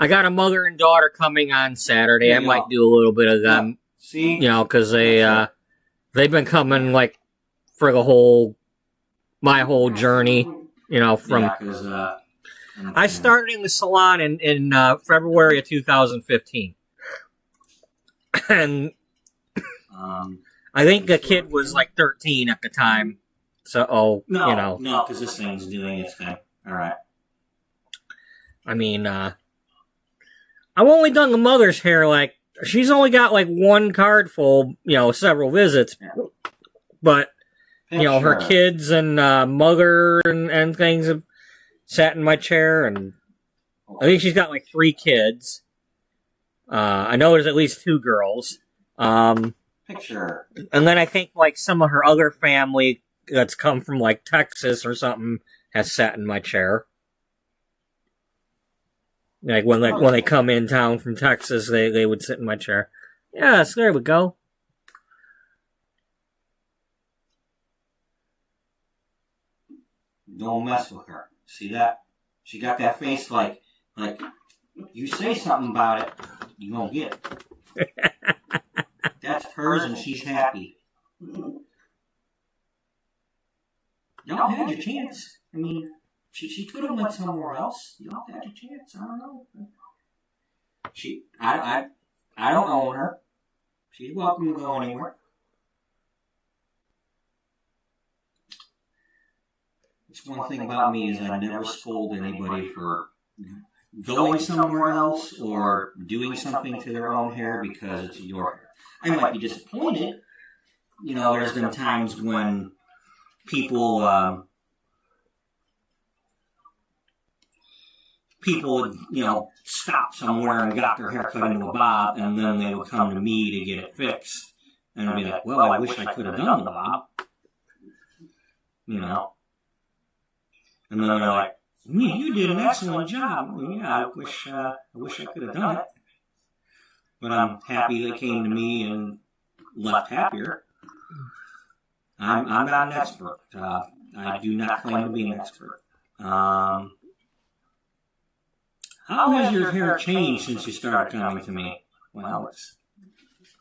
Speaker 1: got a mother and daughter coming on Saturday. I might do a little bit of them.
Speaker 2: See,
Speaker 1: because they've been coming like for my whole journey. From I started in the salon in February of 2015, and I think the kid was like 13 at the time. So,
Speaker 2: no, because this thing's doing its thing. All right.
Speaker 1: I mean, I've only done the mother's hair, like, she's only got like one card full, several visits. But, her kids and mother and things have sat in my chair, and I think she's got like 3 kids. I know there's at least 2 girls.
Speaker 2: Picture.
Speaker 1: And then I think like some of her other family that's come from like Texas or something has sat in my chair. Like when they come in town from Texas, they would sit in my chair. Yes, there we go.
Speaker 2: Don't mess with her. See that? She got that face like you say something about it, you gonna get it. That's hers and she's happy. Y'all had your chance. I mean, she could have went somewhere else. Y'all had your chance. I don't know. I don't own her. She's welcome to go anywhere. It's one thing about me is I never scold anybody for going somewhere else or doing something to their own hair because it's your hair. I might be disappointed. There's been times when people would, stop somewhere and got their hair cut into a bob, and then they would come to me to get it fixed. And I'd be like, well, I wish I could have done the bob. And then they're like, you did an excellent job. Well, yeah, I wish I could have done it. But I'm happy they came to me and left happier. I'm not an expert. I do not claim to be an expert. How has your hair changed since you started coming to me? Well, it's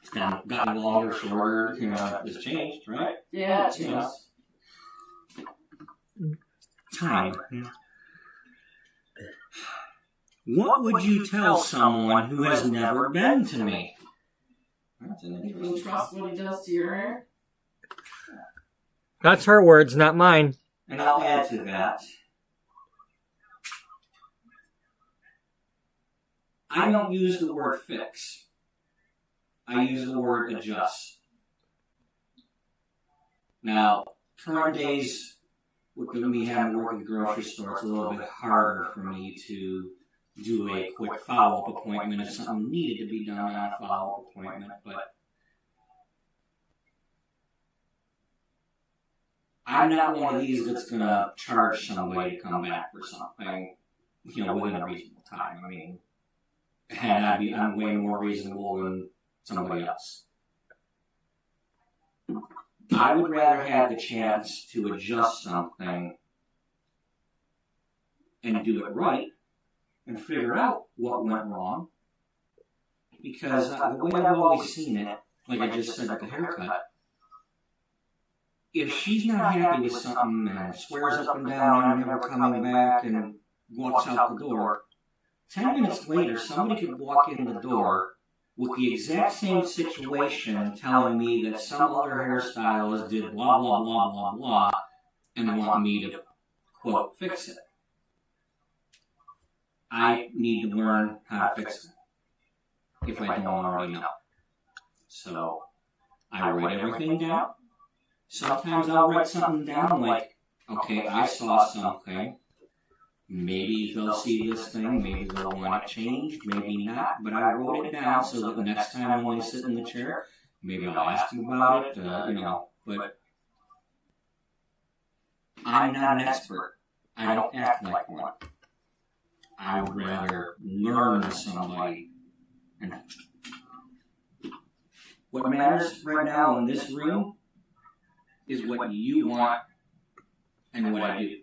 Speaker 2: gotten longer, shorter. It's changed, right?
Speaker 3: Yeah, it changed.
Speaker 2: Time. What would you tell someone who has never been to me? That's an
Speaker 3: You can trust what he does to your hair?
Speaker 1: That's her words, not mine.
Speaker 2: And I'll add to that. I don't use the word fix. I use the word adjust. Now, current days, with me having to work at the grocery store, it's a little bit harder for me to do a quick follow-up appointment if something needed to be done on a follow-up appointment, but I'm not one of these that's going to charge somebody to come back for something, within a reasonable time. I mean, and I'm way more reasonable than somebody else. I would rather have the chance to adjust something and do it right and figure out what went wrong. Because the way I've always seen it, like I just said with the haircut, if she's not happy with something and swears up and down, I'm never coming back, and walks out the door, 10 minutes later, somebody could walk in the door with the exact same situation telling me that some other hairstylist did blah, blah, blah, blah, blah, and want me to, quote, fix it. I need to learn how to fix it, if I don't already know. So, I write everything down. Sometimes I'll write something down like, okay, I saw something. Maybe they'll see this thing, maybe they'll want it changed, maybe not. But I wrote it down so that the next time when they sit in the chair, maybe I'll ask them about it, But I'm not an expert. I don't act like one. I would rather learn with somebody. And what matters right now in this room is what you want and what I do.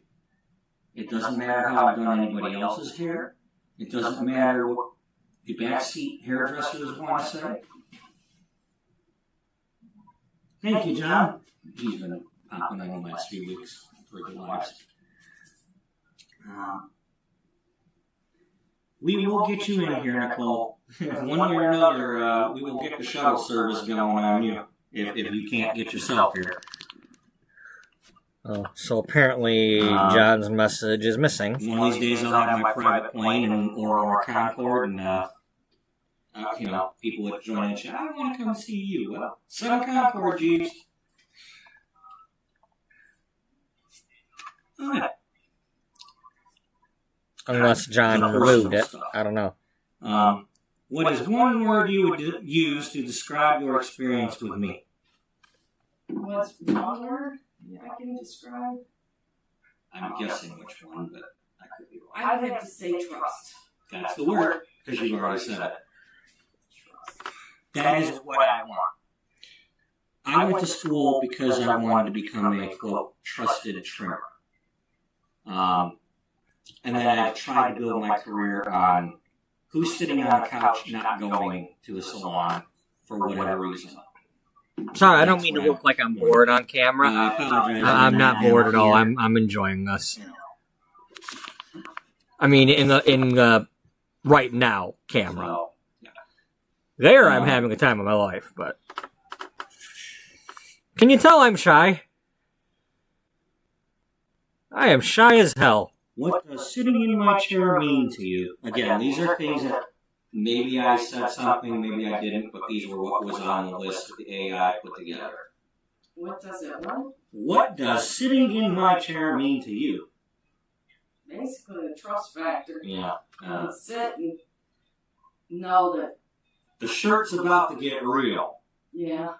Speaker 2: It doesn't matter how I've done anybody else's hair. It doesn't matter what the backseat hairdressers want to say. Thank you, John. He's been popping in the last few weeks for the lives. We will get you in here, Nicole. One way or another, we will get the shuttle service going on you if you can't get yourself here.
Speaker 1: Oh, so apparently John's message is missing.
Speaker 2: One of these days I'll have my private plane or Concorde, and people would join in and say, I want to come see you. Well, 7 Concorde, Jeeps. Oh, yeah.
Speaker 1: Unless John removed it. I don't know.
Speaker 2: What is one word you would use to describe your experience with me?
Speaker 3: What's one word I can describe?
Speaker 2: I'm guessing which one, but I could be wrong.
Speaker 3: I'd have to say trust.
Speaker 2: That's the word, because you've already said it.
Speaker 3: Trust.
Speaker 2: That is what I want. I went to school because I wanted to become a, quote, trusted trimmer. And then I tried to build my career on who's sitting on a couch not going to the salon for whatever reason.
Speaker 1: Sorry, I don't mean to look like I'm bored on camera.
Speaker 2: I apologize.
Speaker 1: I'm not bored at all. I'm enjoying this. I mean, in the right now camera. There, I'm having a time of my life, but can you tell I'm shy? I am shy as hell.
Speaker 2: What does sitting in my chair mean to you? Again, these are things that maybe I said something, maybe I didn't, but these were what was on the list that the AI put together.
Speaker 3: What does it want?
Speaker 2: What does sitting in my chair mean to you?
Speaker 3: Basically, the trust factor.
Speaker 2: Yeah.
Speaker 3: Sit and know that.
Speaker 2: The shirt's about to get real.
Speaker 3: Yeah.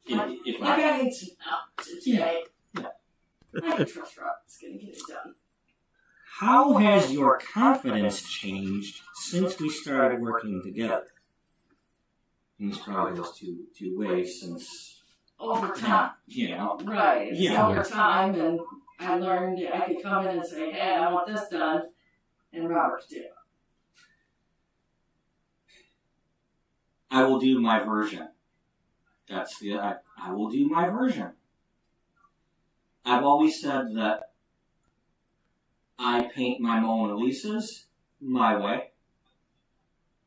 Speaker 2: if
Speaker 3: I need some help today.
Speaker 2: Yeah.
Speaker 3: I can trust Rob. It's going to get it done.
Speaker 2: How has your confidence changed since we started working together? And this probably goes two ways since...
Speaker 3: Over time.
Speaker 2: Yeah.
Speaker 3: Right. It's
Speaker 2: Yeah.
Speaker 3: over time, and I learned I could come in and say, hey, I want this done, and Robert could do it.
Speaker 2: I will do my version. I will do my version. I've always said that I paint my Mona Lisas my way,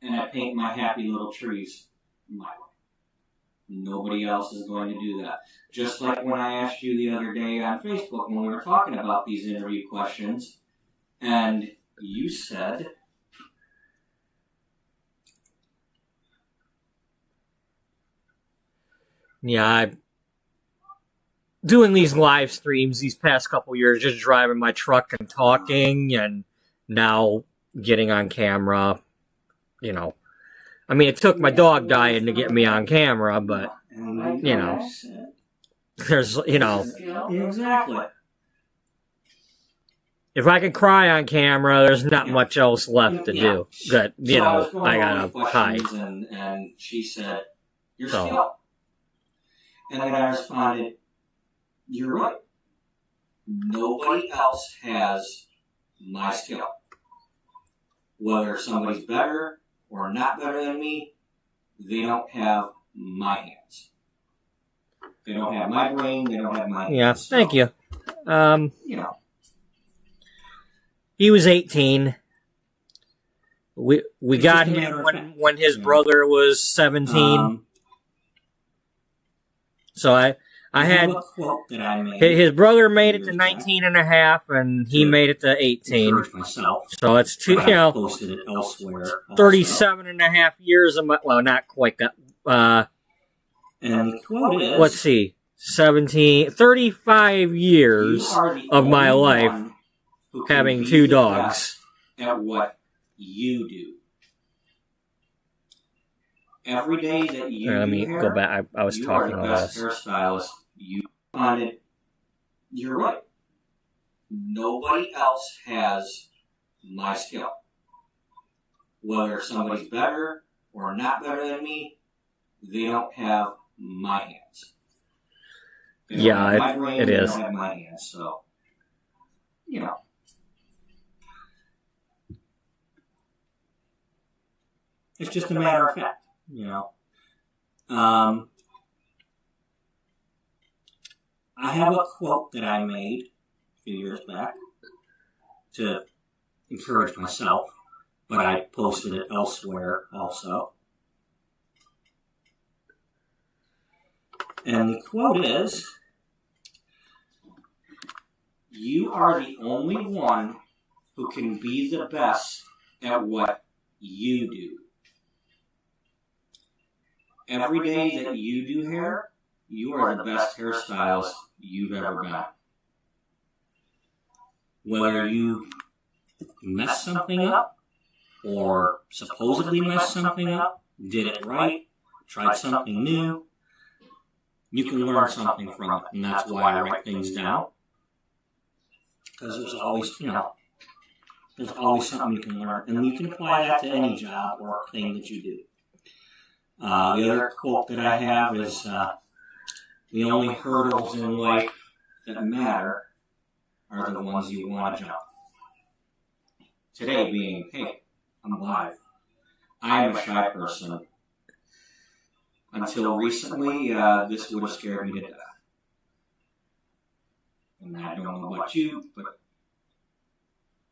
Speaker 2: and I paint my happy little trees my way. Nobody else is going to do that. Just like when I asked you the other day on Facebook when we were talking about these interview questions, and you said...
Speaker 1: Yeah, doing these live streams these past couple years, just driving my truck and talking, and now getting on camera. You know, I mean, it took my dog dying to get me on camera, but you know, there's
Speaker 2: Exactly.
Speaker 1: if I can cry on camera, there's not much else left to do. Good,
Speaker 2: So I was
Speaker 1: I
Speaker 2: going
Speaker 1: gotta
Speaker 2: over
Speaker 1: hide.
Speaker 2: questions, and she said, "You're
Speaker 1: So.
Speaker 2: skill." And then I responded, "You're right. Nobody else has my skill. Whether somebody's better or not better than me, they don't have my hands. They don't have my brain. They don't have my hands."
Speaker 1: Yeah, thank you.
Speaker 2: You know.
Speaker 1: He was 18. We
Speaker 2: It's
Speaker 1: got
Speaker 2: just a matter
Speaker 1: him
Speaker 2: of fact.
Speaker 1: when his brother was 17. So I had
Speaker 2: have a quote that I made.
Speaker 1: his brother made it to 19 and a half, and he made it to 18.
Speaker 2: Encourage myself.
Speaker 1: So it's two,
Speaker 2: But I posted it elsewhere.
Speaker 1: 37 and a half years of my, well, not quite that.
Speaker 2: And the quote is,
Speaker 1: Let's see, 35 years
Speaker 2: "You are the
Speaker 1: of my
Speaker 2: only
Speaker 1: life
Speaker 2: one who can
Speaker 1: having
Speaker 2: be
Speaker 1: 2
Speaker 2: the
Speaker 1: dogs.
Speaker 2: best at what you do. Every day that you
Speaker 1: Let me
Speaker 2: do hair,
Speaker 1: go back. I was
Speaker 2: you
Speaker 1: talking
Speaker 2: are the
Speaker 1: about
Speaker 2: best
Speaker 1: this.
Speaker 2: hairstylist. You responded, "You're right. Nobody else has my skill. Whether somebody's better or not better than me, they don't have my hands. They don't
Speaker 1: Yeah,
Speaker 2: have my brain,
Speaker 1: it
Speaker 2: they
Speaker 1: is.
Speaker 2: don't have my hands." So, you know. It's just a matter of fact, you know. I have a quote that I made a few years back to encourage myself, but I posted it elsewhere also. And the quote is, "You are the only one who can be the best at what you do. Every day that you do hair, you are the best hairstylist you've ever been. Whether you mess something up or supposedly messed something up, did it right, tried something new, you can learn something from it. And that's why I write things down. Because there's always, there's always something you can learn. And you can apply that to any job or thing that you do." The other quote that I have is, "The only hurdles in life that matter are the ones you want to jump." Today being, hey, I'm alive. I am a shy person. Until recently, this would have scared me to death. And I don't know about you, but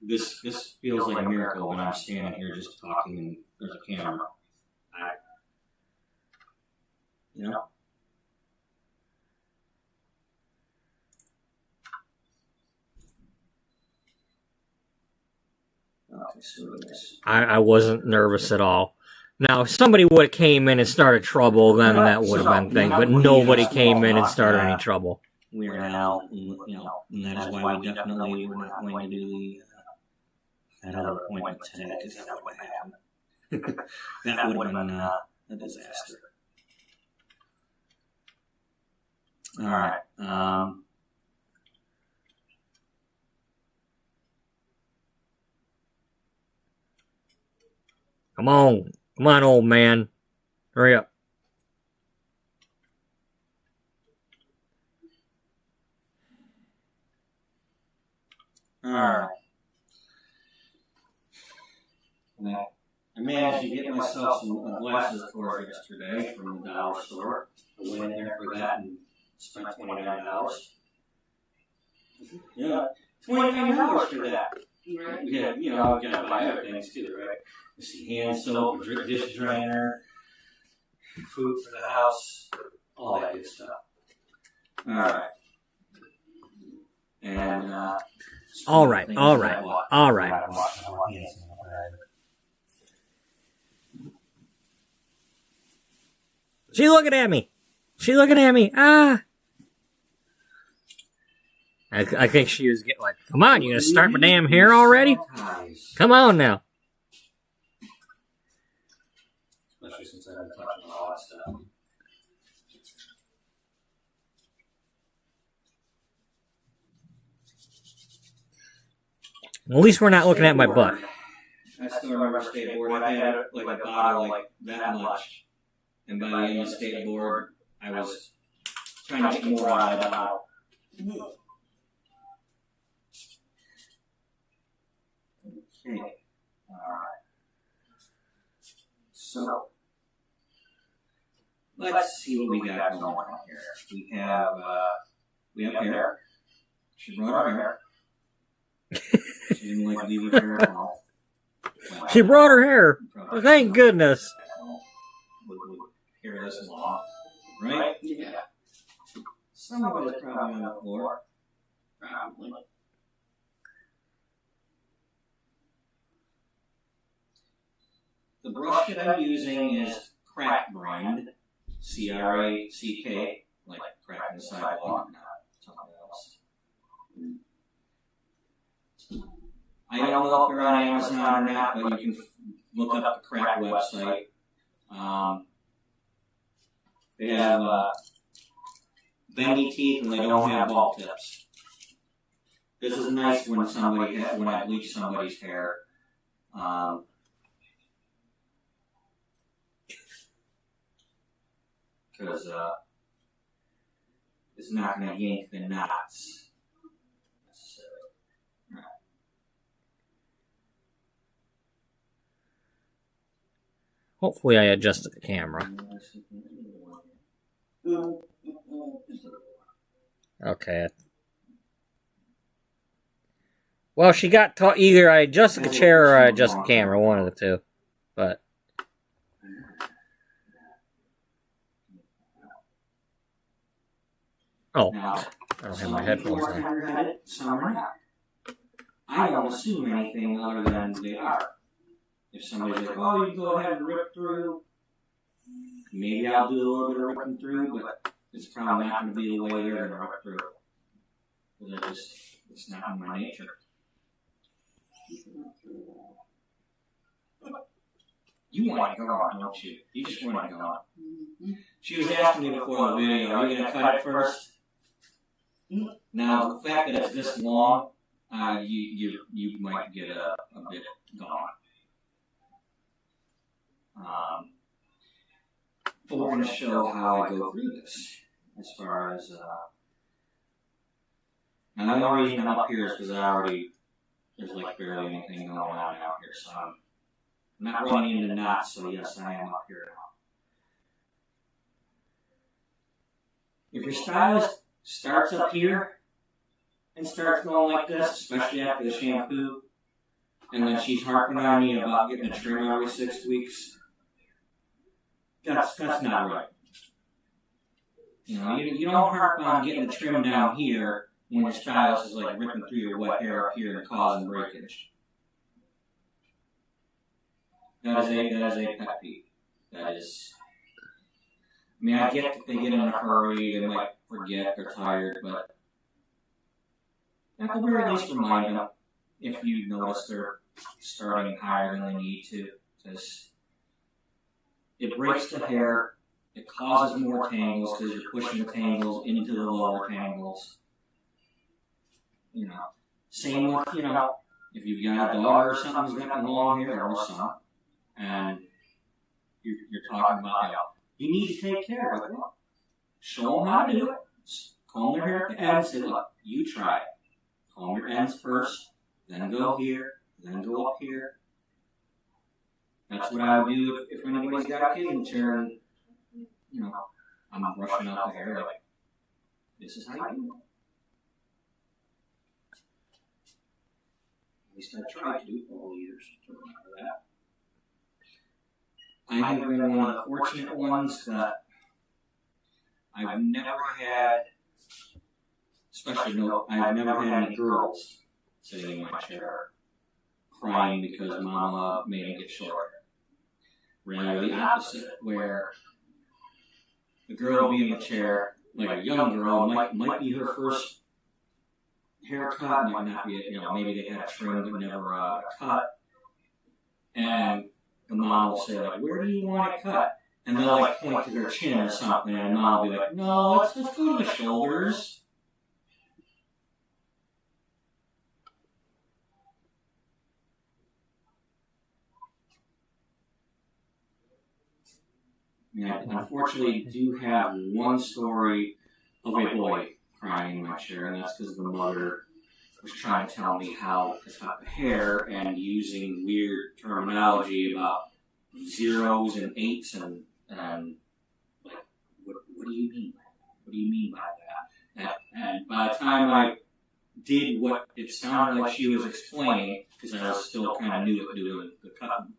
Speaker 2: this feels like a miracle when I'm standing here just talking and there's a camera. Okay, so
Speaker 1: I wasn't nervous at all. Now, if somebody would have came in and started trouble, then that would have been thing. But nobody came in and started any trouble.
Speaker 2: we are now, and that is why we definitely were not going to do that other appointment today, because that would have happened. That would have been a disaster. All right.
Speaker 1: Come on, old man, hurry up.
Speaker 2: All right. I managed to get myself some glasses for yesterday from the dollar store. I went in there for that and spent $29. Yeah, $29 for that.
Speaker 3: Right.
Speaker 2: Yeah, you know, I've got to buy other things too, right? You see, hand soap, dish drainer, food for the house, all that good stuff. All right. And,
Speaker 1: All right. She's looking at me. Ah. I think she was getting like, come on, you gonna start my damn hair already? Come on now.
Speaker 2: Especially since I've been touching all that stuff.
Speaker 1: At least we're not looking at my butt.
Speaker 2: I still remember state board. I had like a bottle like that much, and by the end of state board, I was trying to get more out of that bottle. Okay. Alright. So, let's see what we got going on here. We have hair. She brought her hair. She didn't like leaving her hair at all. Well,
Speaker 1: She brought her hair. Thank goodness.
Speaker 2: Would hear this long, right?
Speaker 3: Yeah.
Speaker 2: Some of it is probably on the floor.
Speaker 3: Probably.
Speaker 2: The brush that I'm using is crack brand, C-R-A-C-K, like cracking the sidewalk, not something else. I don't know if they're on Amazon or not, but you can look up the crack website. They have bendy teeth and they don't have ball tips. This is nice when when I bleach somebody's hair. Because it's not going to yank the knots. Right.
Speaker 1: Hopefully I adjusted the camera. Okay. Well, she got taught either I adjusted the chair or I adjusted the camera, one of the two. But oh, I don't have my headphones on.
Speaker 2: Some are not. I don't assume anything other than they are. If somebody's like, oh, you go ahead and rip through, maybe I'll do a little bit of ripping through, but it's probably not going to be the way they're going to rip through. Because it's not in my nature. You want to go on, don't you? You just want to go on. She was asking me before the video, are you going to cut it first? Now, the fact that it's this long, you might get a bit gone. But we're going to show how I go through this. As far as, now the only reason I'm up here is because there's like barely anything going on out here, so I'm not running into knots, so yes, I am up here now. If your stylist starts up here and starts going like this, especially after the shampoo, and then she's harping on me about getting a trim every 6 weeks, that's not right. You know, you don't harp on getting the trim down here when your stylist is like ripping through your wet hair up here and causing breakage. That is a pet peeve. That is. I mean, I get that they get in a hurry, they might forget, they're tired, but at the very least remind them if you notice they're starting higher than they need to, because it breaks the hair, it causes more tangles because you're pushing the tangles into the lower tangles. You know, same with, you know, if you've got a daughter or something who's got long hair or a son, and you're talking about, you need to take care of it. Well, show them how to do it. Comb their hair at the ends. Say, look, you try it. Comb your ends first, then go here, then go up here. That's what I would do if anybody's got a kid in the chair and, you know, I'm brushing out the hair like, this is how you do it. At least I tried to do it for all years to remember that. I have been one of the fortunate ones that I've never had, I've never had any girls sitting in my chair crying because mama made them get short. Rather the opposite, where the girl will be in the chair, like a young girl, might be her first haircut, might not be, maybe they had a trim but never a cut. And the mom will say, like, where do you want it cut? And they'll, like, point to their chin or something, and mom will be like, no, let's go to the shoulders. Yeah, unfortunately, do have one story of a boy crying in my chair, and that's because the mother was trying to tell me how to cut the hair and using weird terminology about zeros and eights and like, what do you mean by that? What do you mean by that? And by the time I did what it sounded like she was explaining, because I was still kind of new at doing the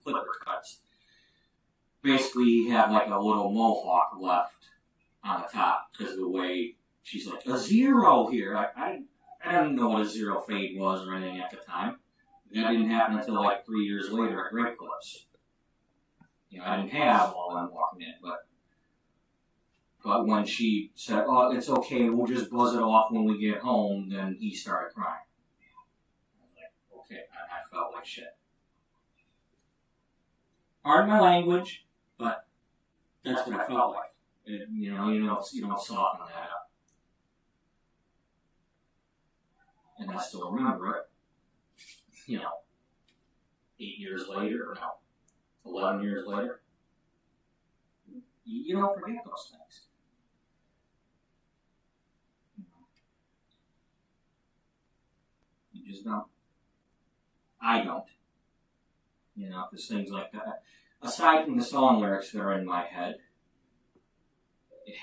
Speaker 2: clipper cuts, basically he had like a little mohawk left on the top because of the way she's like, a zero here. I didn't know what a zero fade was or anything at the time. That didn't happen until like 3 years later at Great Clips. I didn't have all them walking in, but when she said, oh, it's okay, we'll just buzz it off when we get home, then he started crying. I was like, okay, I felt like shit. Pardon my language, but that's what I felt like. You don't soften that up. And I still remember it. 8 years later, or no, 11 years later. You don't forget those things. You just don't. I don't. Because things like that. Aside from the song lyrics that are in my head,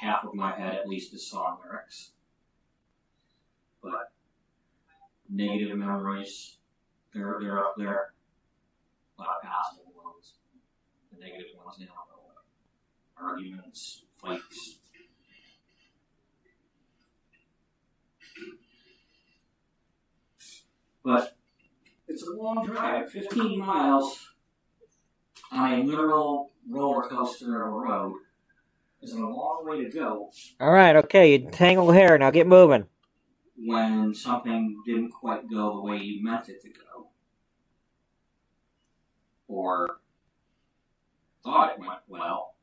Speaker 2: half of my head at least is song lyrics. But negative memories, they're up there. A lot of positive ones. The negative ones now go away. Arguments, fights. But it's a long drive, 15 miles on a literal roller coaster of a road. Is a long way to go.
Speaker 1: All right, okay, you tangle hair, now get moving.
Speaker 2: When something didn't quite go the way you meant it to go. Or thought it went well.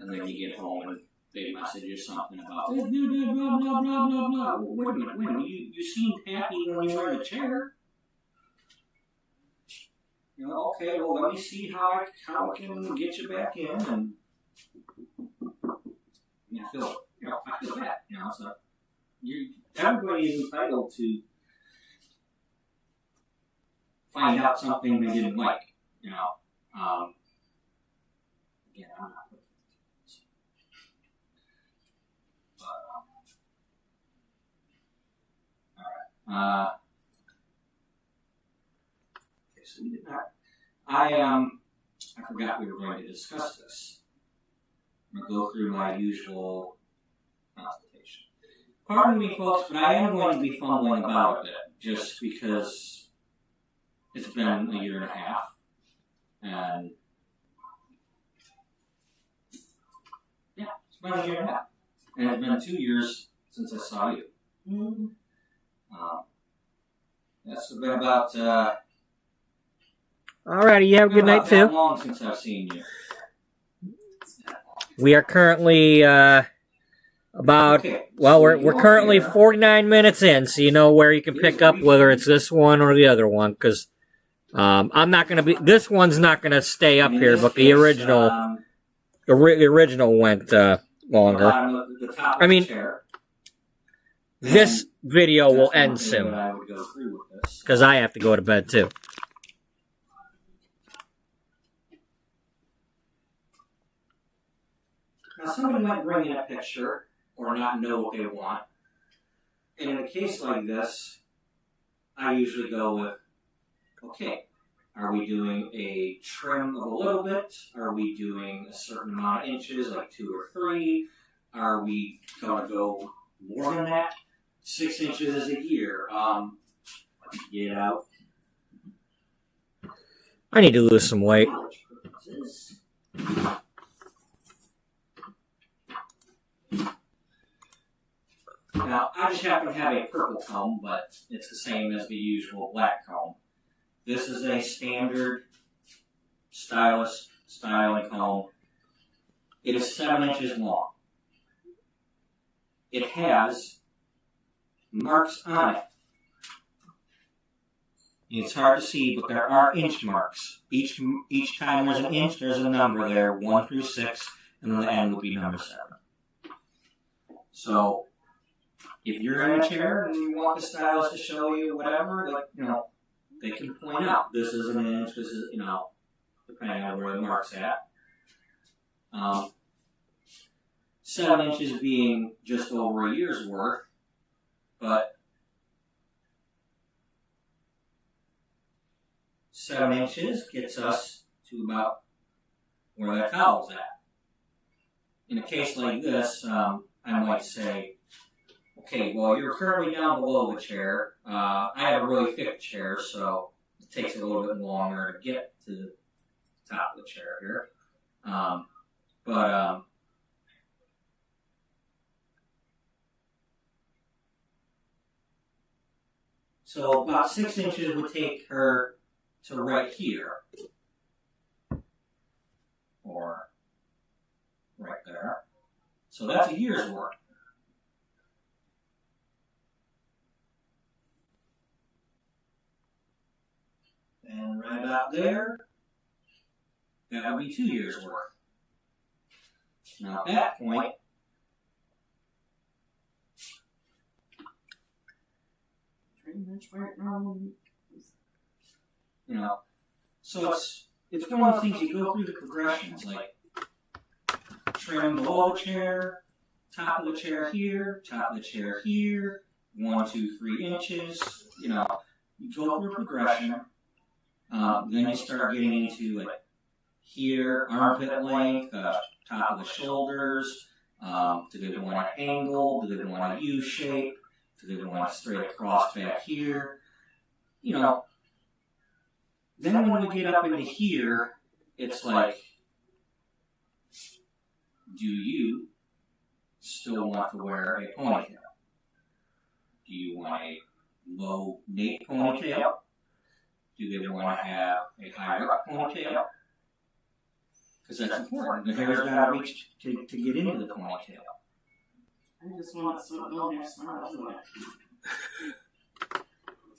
Speaker 2: And then you get home and they message you something about, blah, blah, blah, blah, blah, blah. Well, wait a minute, you seemed happy when you were in the chair. Okay, well, let me see how I can get you back in, and I feel bad, so everybody is entitled to find out something they didn't like, again, I'm not perfect. But, alright, okay, so we did not, I forgot we were going to discuss this. I'm going to go through my usual consultation. Pardon me, folks, but I am going to be fumbling about a bit, just because it's been a year and a half, and yeah, it's been a year and a half, and it's been 2 years since I saw you. Mm-hmm. That's been about.
Speaker 1: Alrighty, you have a good night too.
Speaker 2: How long since I've seen you?
Speaker 1: We are currently we're currently 49 minutes in, so you know where you can pick up whether it's this one or the other one, because I'm not gonna be. This one's not gonna stay up here, but the original, the original went longer. I mean, this video will end soon because I have to go to bed too.
Speaker 2: Now, somebody might bring in a picture or not know what they want. And in a case like this, I usually go with, okay, are we doing a trim of a little bit? Are we doing a certain amount of inches, like 2 or 3? Are we going to go more than that? 6 inches is a year. Get out.
Speaker 1: I need to lose some weight.
Speaker 2: Now, I just happen to have a purple comb, but it's the same as the usual black comb. This is a standard styling comb. It is 7 inches long. It has marks on it. It's hard to see, but there are inch marks. Each time there's an inch, there's a number there, 1 through 6, and then the end will be number 7. So, if you're in a chair and you want the stylist to show you whatever, they can point out, this is an inch, this is, depending on where the mark's at. 7 inches being just over a year's worth, but 7 inches gets us to about where that towel's at. In a case like this, I might say, okay, well, you're currently down below the chair. I have a really thick chair, so it takes a little bit longer to get to the top of the chair here. So about 6 inches would take her to right here. Or right there. So that's a year's work. And right about there, that would be 2 years' work. Now at that point, so it's one of the things you go through the progressions, like trim below the chair, top of the chair here, top of the chair here, 1, 2, 3 inches. You go through a progression. Then you start getting into like here, armpit length, top of the shoulders. Do they want an angle? Do they want a U shape? Do they want it straight across back here? Then when we get up into here, it's like, do you still want to wear a ponytail? Do you want a low nape ponytail? Do they want to have a higher up ponytail? Because that's important. The hair's got to reach to get into the ponytail.
Speaker 3: I just want it so it don't have snarls in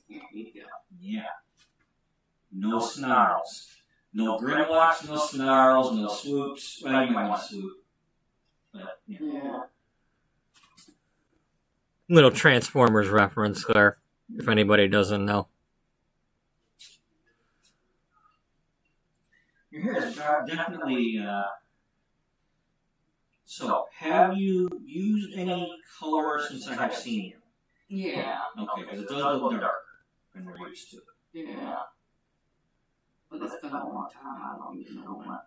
Speaker 3: it.
Speaker 2: Yeah. No snarls. No grimlocks, no snarls, no swoops. Well, you might want to swoop. But,
Speaker 3: Yeah.
Speaker 1: Little Transformers reference there, if anybody doesn't know.
Speaker 2: Your hair is definitely. So, have you used any color since I have seen you?
Speaker 3: Yeah.
Speaker 2: Okay, because it does look darker than we're used to.
Speaker 3: Yeah. But it's been a long time. I don't even know when.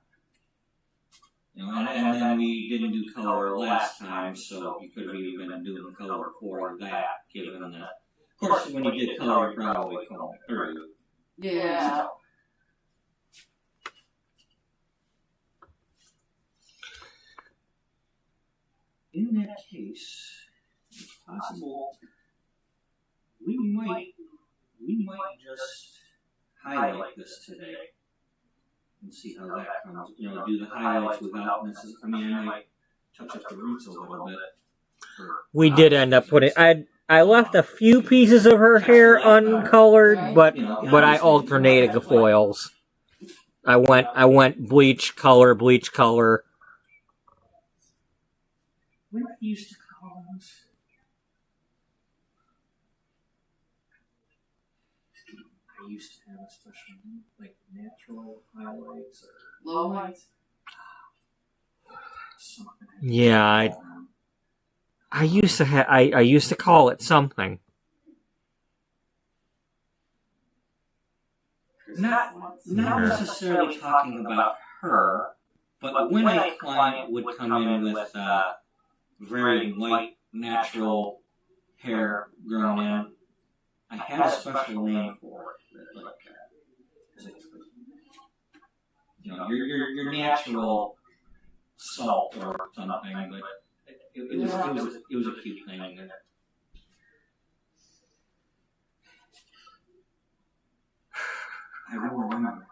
Speaker 2: And then we didn't do color last time, so you could have even been doing color for that, given that. Of course, when you did color, you probably combed it through.
Speaker 3: Yeah.
Speaker 2: In that case, it's possible we might just highlight this today and see how that comes. Do the highlights without necessarily. I mean, I might touch up the roots a little bit.
Speaker 1: We did end up putting. I left a few pieces of her hair uncolored, but I alternated the foils. I went bleach color.
Speaker 2: What I used to call those? I used to have a special name, like natural highlights or
Speaker 3: Low lights.
Speaker 2: something.
Speaker 1: Yeah, I used to I used to call it something.
Speaker 2: Not necessarily talking about her, but when a client would come in with very light, natural hair grown in, I had a special name for it. Your natural salt or something, but it was a cute thing. I will remember.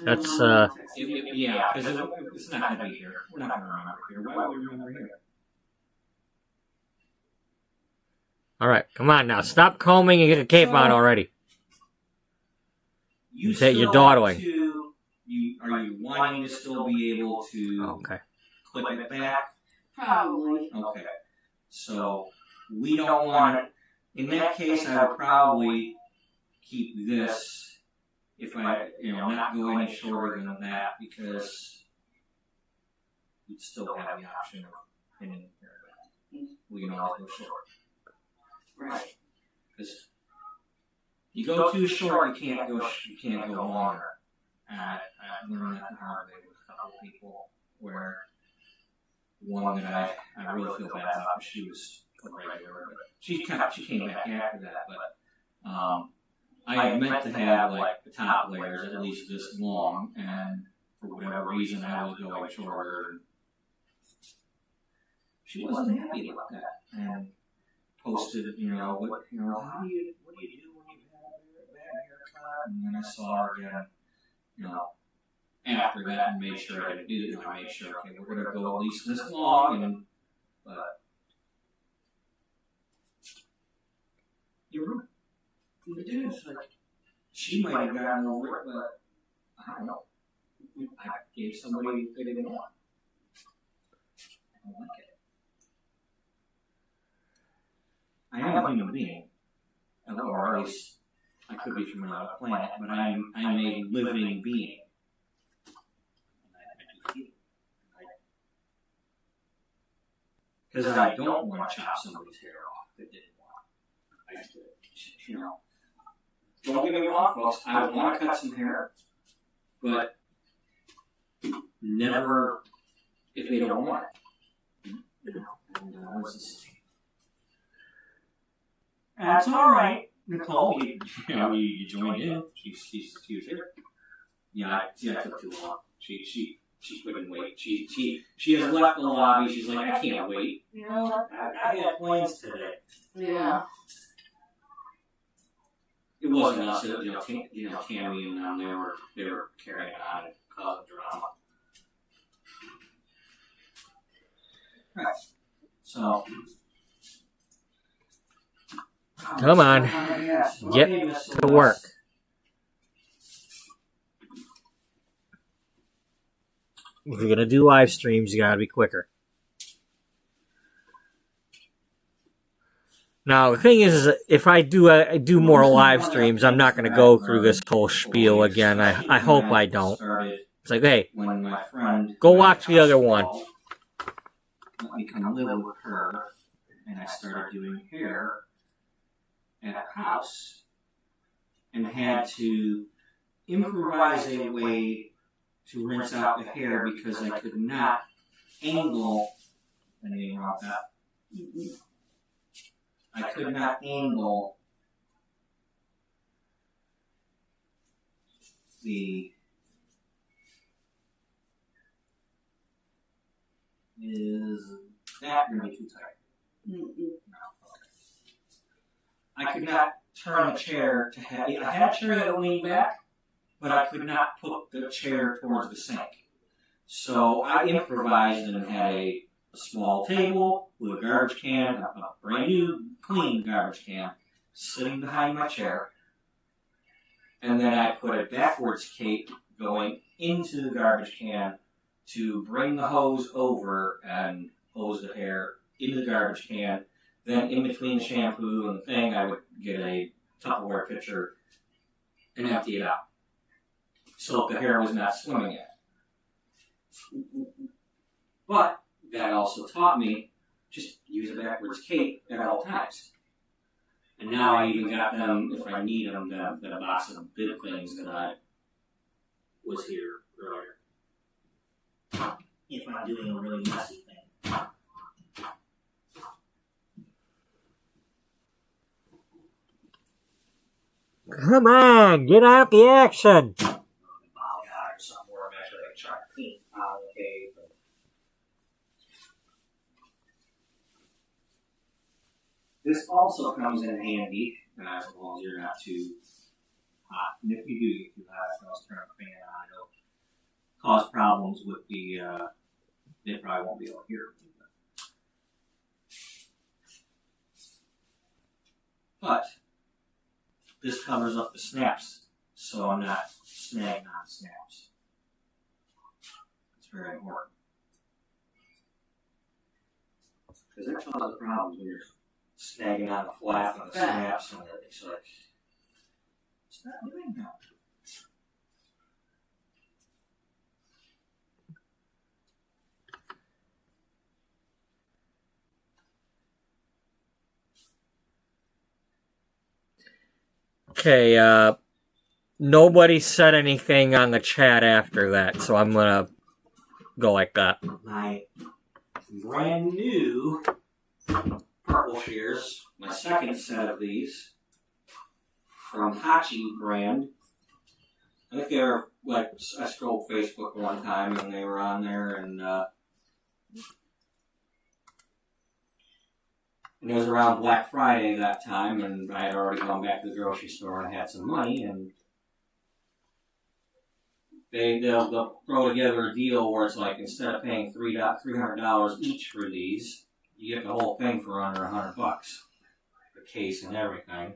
Speaker 1: That's,
Speaker 2: Yeah, because it's not going to be here. We're not going to remember here. Why would we remember here?
Speaker 1: Alright, come on now. Stop combing and get a cape on already.
Speaker 2: You
Speaker 1: Take your
Speaker 2: still
Speaker 1: dawdling.
Speaker 2: Are you wanting to still be able to
Speaker 1: Okay.
Speaker 2: clip it back?
Speaker 3: Probably.
Speaker 2: Okay. So we don't want it. In that case, I would probably keep this if I, not go any shorter than that because you'd still have the option of pinning your hair back. We can always go short.
Speaker 3: Right.
Speaker 2: Because you go too short, you can't go longer. I learned that the hard way with a couple of people where one that I really feel bad about because she was a regular, but she came back after that. But I had meant to have like the top layers at least this long, and for whatever reason I was going shorter. And she wasn't happy about that, and posted, what do you do when you have a bad haircut? And then I saw her again, after that, and made sure I didn't do it. I made sure, okay, we're gonna go at least this long, but you're right. The dude is like, she might have gotten over it, but I don't know. I gave somebody they didn't want. I don't like it. I am a human being, or at least I could be from another planet, but I'm a living being. I do feel because I don't want to chop somebody's hair off that didn't want. I just, don't get me wrong, folks. I would want to cut some hair, but never if they don't want it. What's this? That's all right, Nicole. You joined in. She was here. Yeah, I took too long. She couldn't wait. She has left the lobby. She's like, I can't wait. I had plans today.
Speaker 3: Yeah.
Speaker 2: It wasn't us. Tammy and them. They were carrying on and causing drama. Right. So.
Speaker 1: Come on. Get to work. If you're going to do live streams, you got to be quicker. Now, the thing is if I do more live streams, I'm not going to go through this whole spiel again. I hope I don't. It's like, hey, go watch the other one.
Speaker 2: Let me come live with her, and I started doing hair at a house, and had to improvise a way to rinse out the hair because I could not angle anything wrong with that. I could not angle the is that going to be too tight? No. Okay. I could not turn the chair to have. I had a chair that leaned back, but I could not put the chair towards the sink. So I improvised and had a small table with a garbage can, a brand new, clean garbage can, sitting behind my chair. And then I put a backwards cape going into the garbage can to bring the hose over and hose the hair into the garbage can. Then in between the shampoo and the thing, I would get a Tupperware pitcher and empty it out. So the hair was not swimming in it. But that also taught me just use a backwards cape at all times. And now I even got them, if I need them, that box of big things that I was here earlier. If I'm doing a really messy thing.
Speaker 1: Come on, get out the action.
Speaker 2: This also comes in handy, as long as you're not too hot. And if you do get too hot, I can always turn the fan on. It'll cause problems with the, they probably won't be able to hear me. But this covers up the snaps, so I'm not snagging on snaps. It's very important. Because that causes problems when you're snagging on the flap and the snaps, and it's like, it's not doing that.
Speaker 1: Okay, nobody said anything on the chat after that, so I'm gonna go like that.
Speaker 2: My brand new purple shears, my second set of these, from Hachi brand. I think they were, like, I scrolled Facebook one time and they were on there, and it was around Black Friday that time, and I had already gone back to the grocery store and had some money, and they'll throw together a deal where it's like, instead of paying $300 each for these, you get the whole thing for under $100, the case and everything.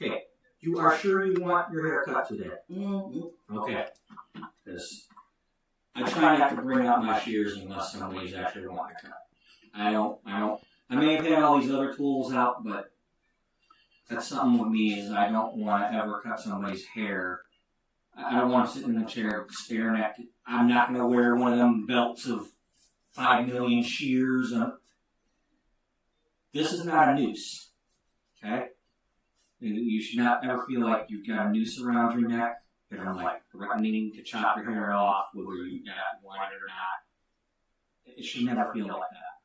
Speaker 2: Okay, you are sure you want your hair cut today? Mm-hmm. Okay, because I try not to bring out my shears unless somebody's actually wanting to cut. I may have had all these other tools out, but that's something with me, is I don't want to ever cut somebody's hair. I don't want to sit in the chair staring at it. I'm not going to wear one of them belts of 5 million shears. This is not a noose, okay? You should not ever feel like you've got a noose around your neck that I'm like threatening to chop your hair off, whether you want it or not. It should never feel like that.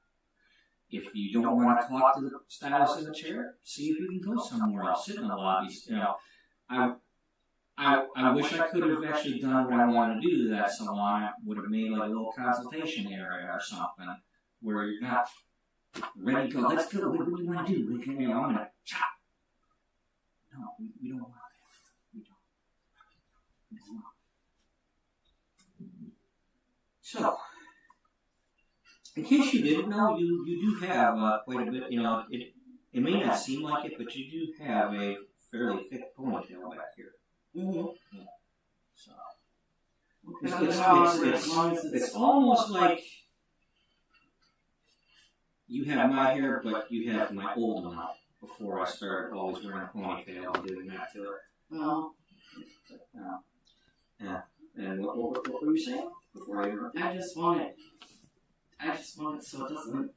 Speaker 2: If you don't want to talk to the stylist in the chair, see if you can go somewhere else. Sit in the lobby. You know, I wish I could have actually done what I wanted to do to that salon. I would have made like a little consultation area or something where you're not ready to go. Let's go. What do we want to do? I'm going to chop. No, we don't want that. We don't. So, in case you didn't know, you do have quite a bit, it may not seem like it, but you do have a fairly thick ponytail back here. Mm-hmm. Yeah. So, it's almost like you have my hair, but you have my old one before I started always wearing a ponytail and doing that to it.
Speaker 3: Oh.
Speaker 2: Yeah. And what were you saying before
Speaker 3: I just want it so it doesn't,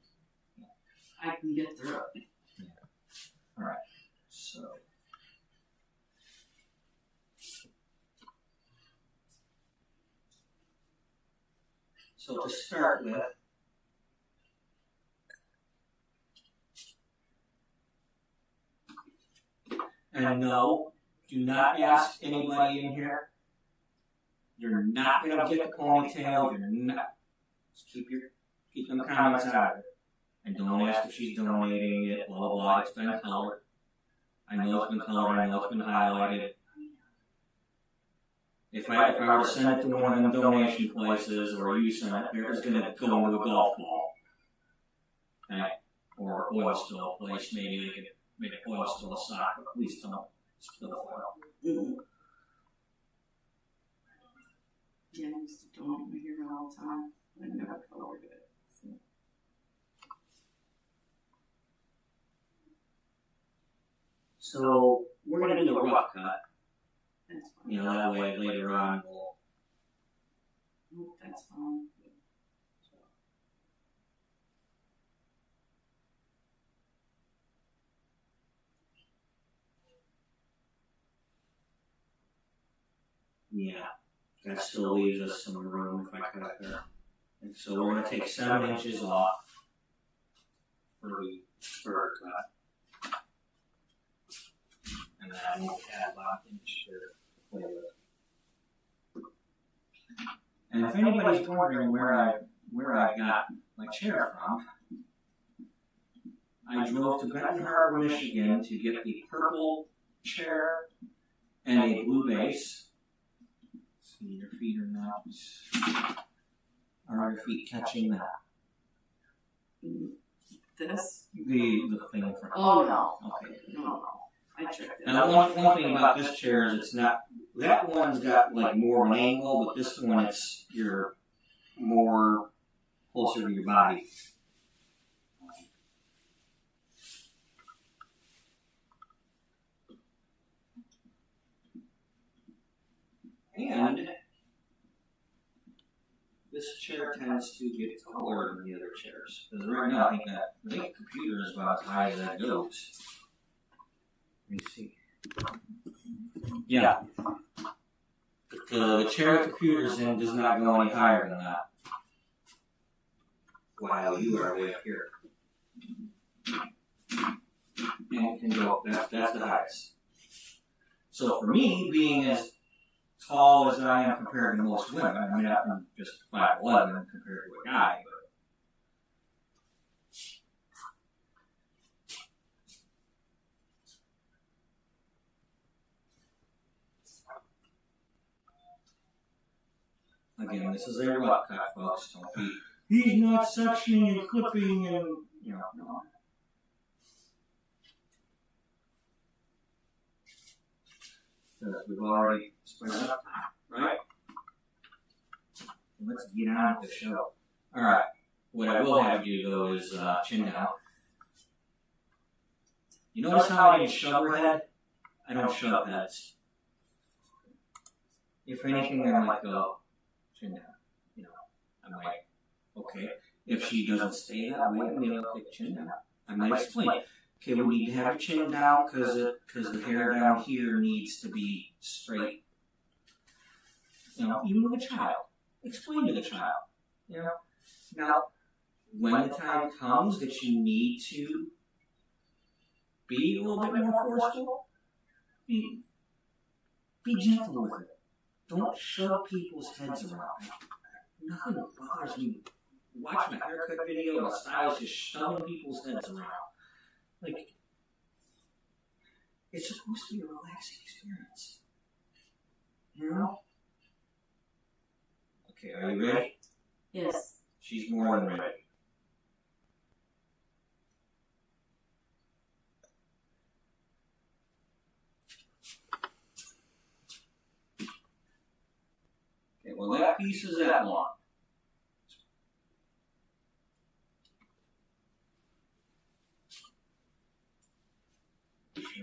Speaker 3: I can get through it.
Speaker 2: Yeah. Alright, so to start with, and no, do not ask anybody in here. You're not going to get the ponytail. You're not. Just keep them comments out of it. And don't ask if she's donating it, blah, blah, blah. It's been colored. I know it's been colored. I know it's been highlighted. If I were to send it to one of them donation places, or you send it, it's going to go into a golf ball. Okay? Or oil spill place. Maybe they could make an oil spill sock, but please don't spill oil.
Speaker 3: Mm-hmm. Yeah, I used to donate my hair all the time. I never colored it.
Speaker 2: So we're going to do a rough cut.
Speaker 3: That's fine.
Speaker 2: That way later on we'll...
Speaker 3: That's fine.
Speaker 2: Yeah, that still leaves us some room if I cut there. And so we're going to take 7 inches off for the spur cut. And then we'll add about an inch to play with. And if anybody's wondering where I got my chair from, I drove to Benton Harbor, Michigan to get the purple chair and a blue base. See, your feet are not. Are your feet catching that?
Speaker 3: This?
Speaker 2: The thing in front.
Speaker 3: Oh, no.
Speaker 2: Okay.
Speaker 3: No. I checked it.
Speaker 2: Now, one thing about this chair is it's not. That one's got like more of an angle, but this one you're more closer to your body. And this chair tends to get taller than the other chairs. Because right now, I think the computer is about as high as that goes. Let me see. Yeah. The chair the computer's in does not go any higher than that. While you are way up here. And it can go up. That's the highest. So for me, being as tall as I am compared to most women, I mean, I'm just 5'11" compared to a guy, but again, this is a rough cut, folks. Don't be. He's not sectioning and clipping and, no. Because we've already spent enough time, right? Let's get on with the show. Alright, what I will have you do, though, is chin down. You notice how I didn't shove her head? I don't shove heads. If anything, I might go chin down. I might, okay. If she doesn't stay that way, maybe I'll take chin down. I might explain. Okay, we need to have your chin down because the hair down here needs to be straight. Even with a child. Explain to the child. Now, when the time comes that you need to be a little bit more forceful, be gentle with it. Don't shove people's heads around. Nothing bothers me. Watching a haircut video and a stylist just shoving people's heads around. Like, it's supposed to be a relaxing experience. Okay, are you ready?
Speaker 3: Yes.
Speaker 2: She's more than ready. Okay, well, that piece is that long.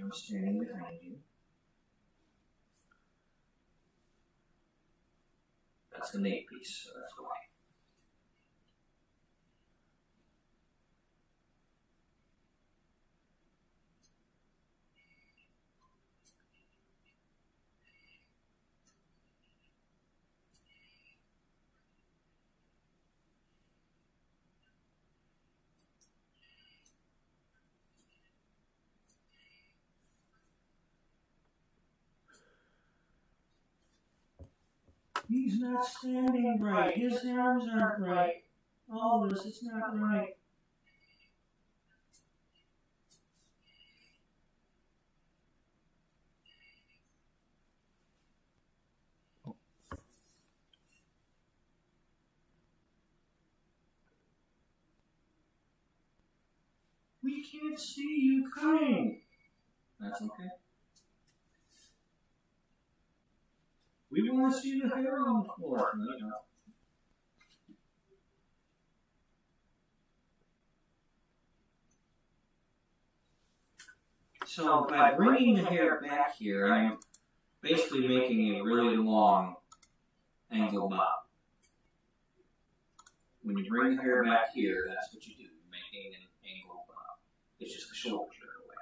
Speaker 2: I'm standing behind you. That's the nape piece, so that's why. He's not standing right. His arms aren't right. All this, it's not right. We can't see you coming. That's okay. We want to see the hair on the floor. So by bringing the hair back here, I'm basically making a really long angle bob. When you bring the hair back here, that's what you do. You're making an angle bob. It's just the shoulders are away.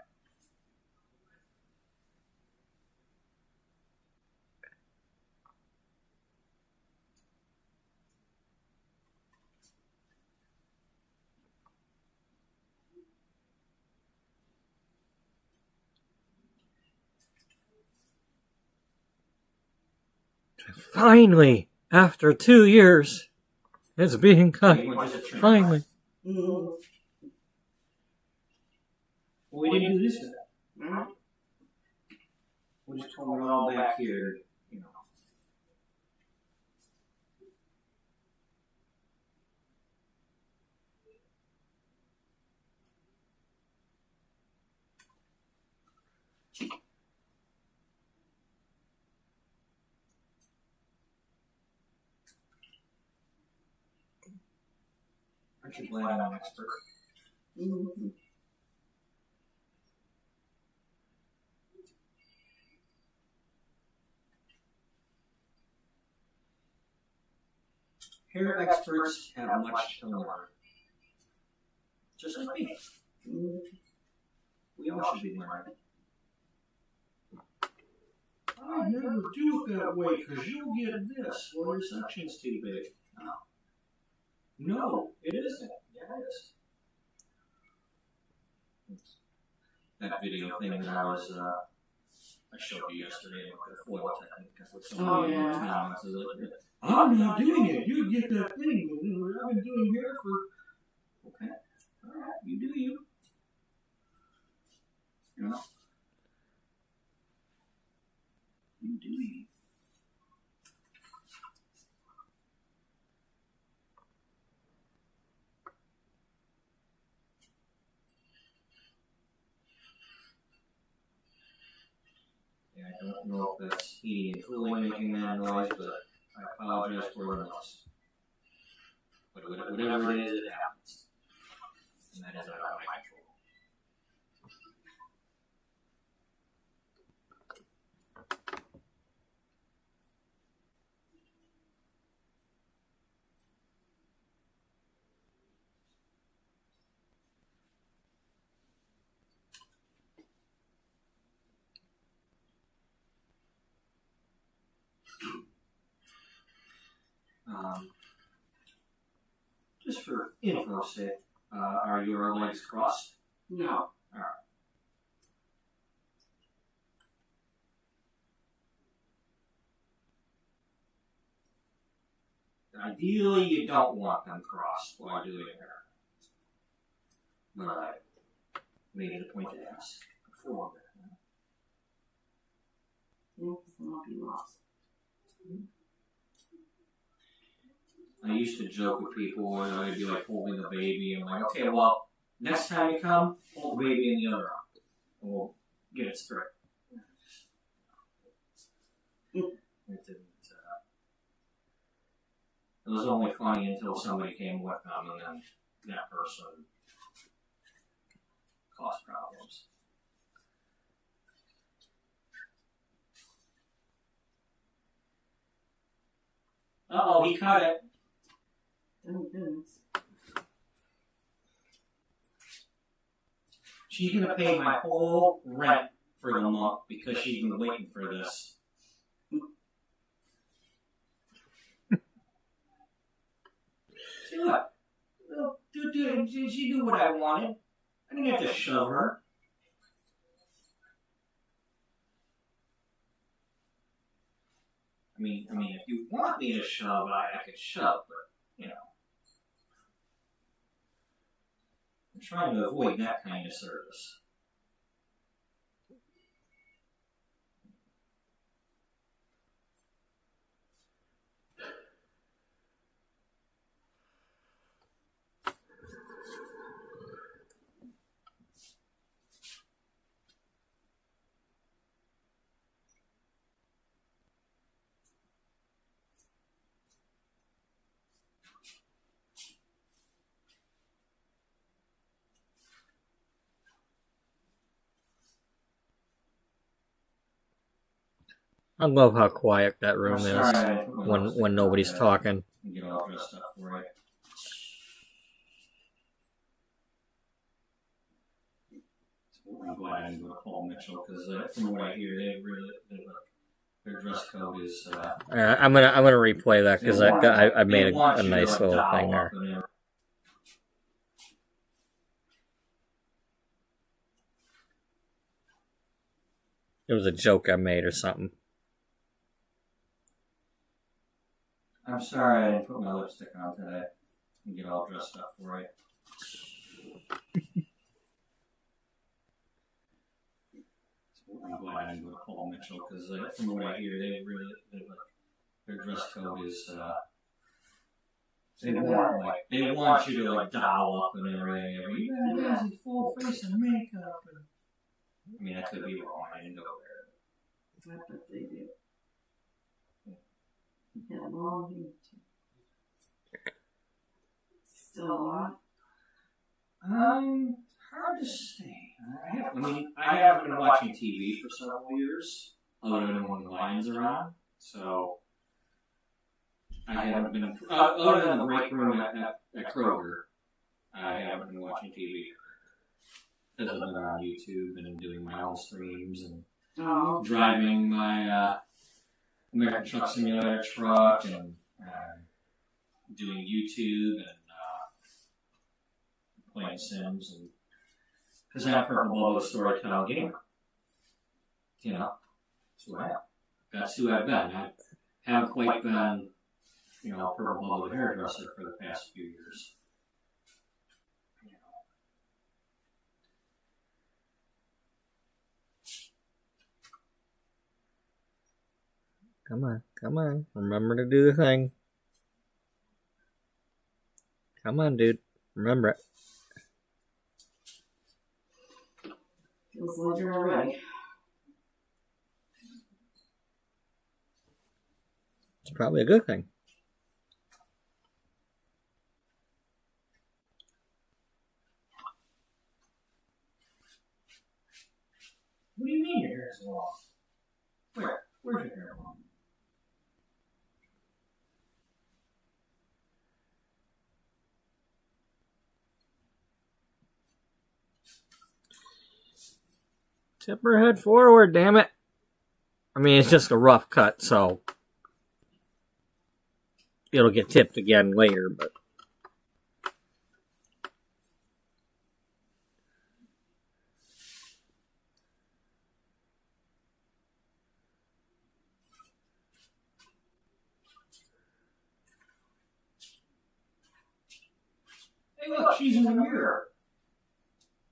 Speaker 1: Finally, after 2 years, it's being cut. Finally.
Speaker 3: Mm-hmm.
Speaker 2: Well, we didn't do this today.
Speaker 3: Alright.
Speaker 2: We just told it all back here, you know. Aren't you glad I'm an expert?
Speaker 3: Mm-hmm.
Speaker 2: Hair experts have much to learn. Just like me.
Speaker 3: Mm-hmm.
Speaker 2: We all should be learning. I never do it that way because you'll get this. Well, your section's too big. No, it isn't. Yeah, it is. That video thing that I showed you yesterday with the foil technique. That's what someone in the comments is like, I'm not doing it. You get that thing. I've been doing hair for. Okay. All right. You do you. You know. You do you. Yeah, I don't know if that's heating and cooling making that noise, but I apologize for the noise. But whatever it is, it happens. And that is out of my control. Just for info's sake, are your legs crossed?
Speaker 3: No.
Speaker 2: Alright. Ideally, you don't want them crossed while doing your hair. But I made it a point to ask before.
Speaker 3: Yeah, because then I'll be lost.
Speaker 2: I used to joke with people and I'd be like holding the baby and I'm like, okay, well, next time you come, hold the baby in the other arm. And we'll get it straight. It was only funny until somebody came with them and then that person caused problems. Uh-oh, he cut it.
Speaker 3: Oh, goodness.
Speaker 2: She's going to pay my whole rent for the month because she's been waiting for this. See, look. She knew what I wanted. I didn't have to shove her. I mean, if you want me to shove, I could shove, but, you know. I'm trying to avoid that kind of service.
Speaker 1: I love how quiet that room
Speaker 2: Sorry,
Speaker 1: is when nobody's talking.
Speaker 2: Get all dressed up for it. I'm glad I didn't go to Paul Mitchell because from what I hear, their dress code is.
Speaker 1: I'm gonna replay that because I made a nice little thing there. It was a joke I made or something.
Speaker 2: I'm sorry I didn't put my lipstick on today and get all dressed up for it. I'm glad I didn't go to Paul Mitchell because from what I hear, their dress code is they want you to like doll up and everything. You guys in full face of makeup. I mean, I could be wrong. I didn't go there.
Speaker 3: I bet they do. Yeah, long hair too. Still on?
Speaker 2: Hard to say. I haven't been watching TV for several years, other than when Lions are on. So I haven't been other than the break room at Kroger. I haven't been watching TV because I've been on YouTube and doing my own streams and driving my American Truck Simulator truck and doing YouTube and playing Sims and because I'm a purple bubble storytelling gamer. You know, that's who I am. That's who I've been. I haven't quite been, you know, a purple bubble hairdresser for the past few years. You
Speaker 1: know. Come on. Remember to do the thing. Come on, dude. Remember it.
Speaker 3: Feels like you're already.
Speaker 1: It's probably a good thing.
Speaker 2: What do you mean your hair is long? Where's your hair long?
Speaker 1: Tip her head forward, damn it. I mean, it's just a rough cut, so it'll get tipped again later, but
Speaker 2: Hey, look, she's in the mirror.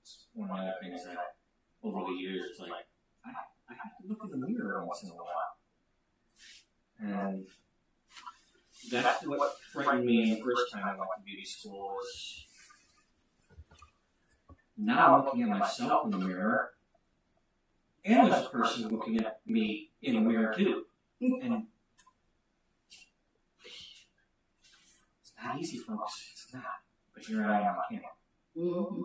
Speaker 2: It's one of the things that over the years, it's like, I have to look in the mirror once in a while. And that's what frightened me the first time I went to beauty school was now looking at myself in the mirror, and there's a person looking at me in the mirror too. And it's not easy, folks. It's not. But here I am on camera.
Speaker 3: Mm-hmm.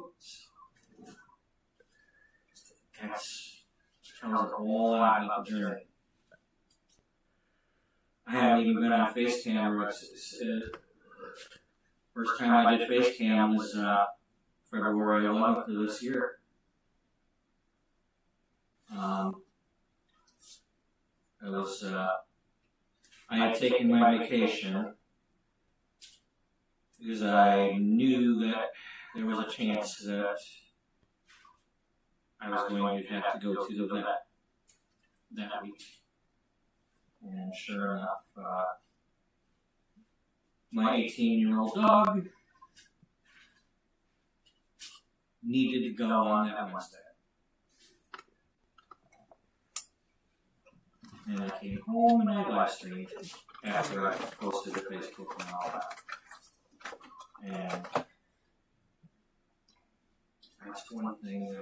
Speaker 2: That's tells a whole lot about the journey. I haven't even been on face cam. First time I did face cam was February 11th of this year. It was I had taken my vacation because I knew that there was a chance that I was going to have to go to the vet that week. And sure enough, my 18-year-old dog needed to go on that Wednesday. And I came home and I live streamed after I posted to Facebook and all that. And that's one thing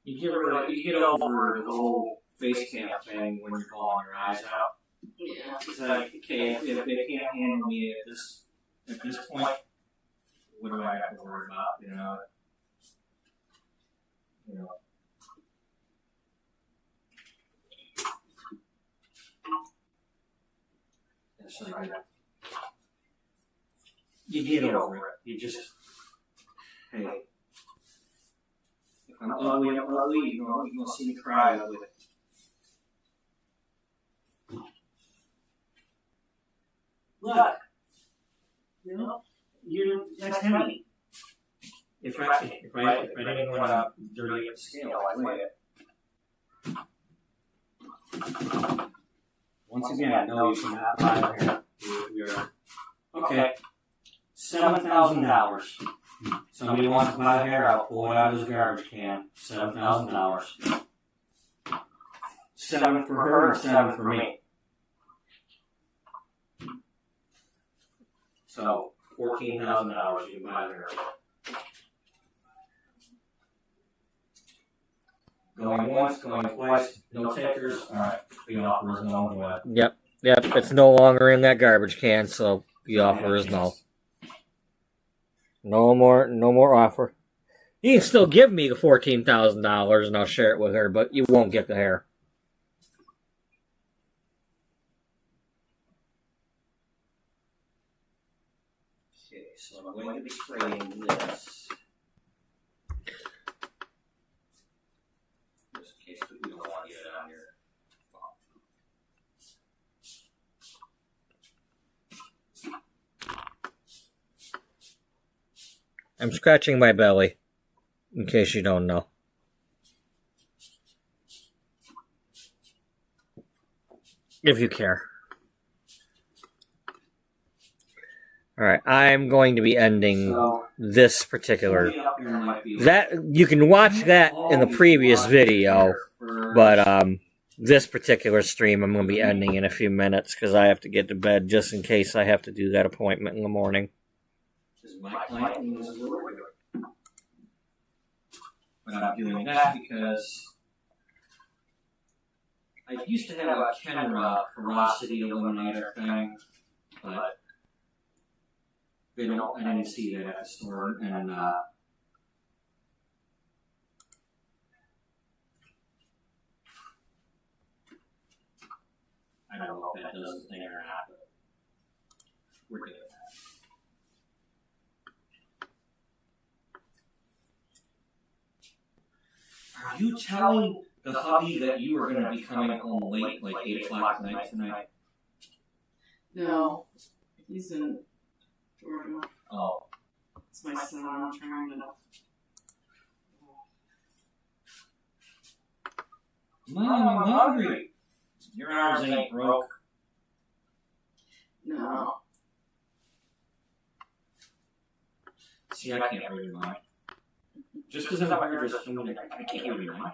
Speaker 2: you get over the whole face cam thing when you're bawling your eyes out.
Speaker 3: Yeah.
Speaker 2: It's like, okay, if they can't handle me at this point, what do I have to worry about? You know. It's like you get over it. You just, hey, if I'm ugly, I'm ugly. You're gonna see me cry with it. Look, you know, that's heavy. If I didn't want to dirty up the scale, I weigh it. Once again, no, you cannot buy here. We are okay. $7,000. Somebody wants to buy hair, I'll pull it out of his garbage can. $7,000. 7 for her and 7 for me. So, $14,000 you can buy hair. Going once, going twice, no takers. Alright, the offer is no. Go ahead.
Speaker 1: Yep. It's no longer in that garbage can, so the offer is no. No more offer. You can still give me the $14,000 and I'll share it with her, but you won't get the hair.
Speaker 2: Okay, so I'm going to be spraying this. Just in case we don't want to get it on here.
Speaker 1: I'm scratching my belly, in case you don't know. If you care. Alright, I'm going to be ending this particular... That you can watch that in the previous video, but this particular stream I'm going to be ending in a few minutes because I have to get to bed just in case I have to do that appointment in the morning.
Speaker 2: My client needs a little bit. But I'm doing that because I used to have a Kenra porosity eliminator thing, but I didn't see that at the store, and I don't know if that does the thing or not, but we're doing that. Are you telling the hubby that you were going to be coming home late, like 8 o'clock at night tonight?
Speaker 3: No, he's in Georgia.
Speaker 2: Oh.
Speaker 3: It's my son. I'm trying to.
Speaker 2: Mom, I'm hungry. Your arms ain't broke.
Speaker 3: No.
Speaker 2: See, I can't read your mind. Just because I'm hairdresser, I can't read your mind.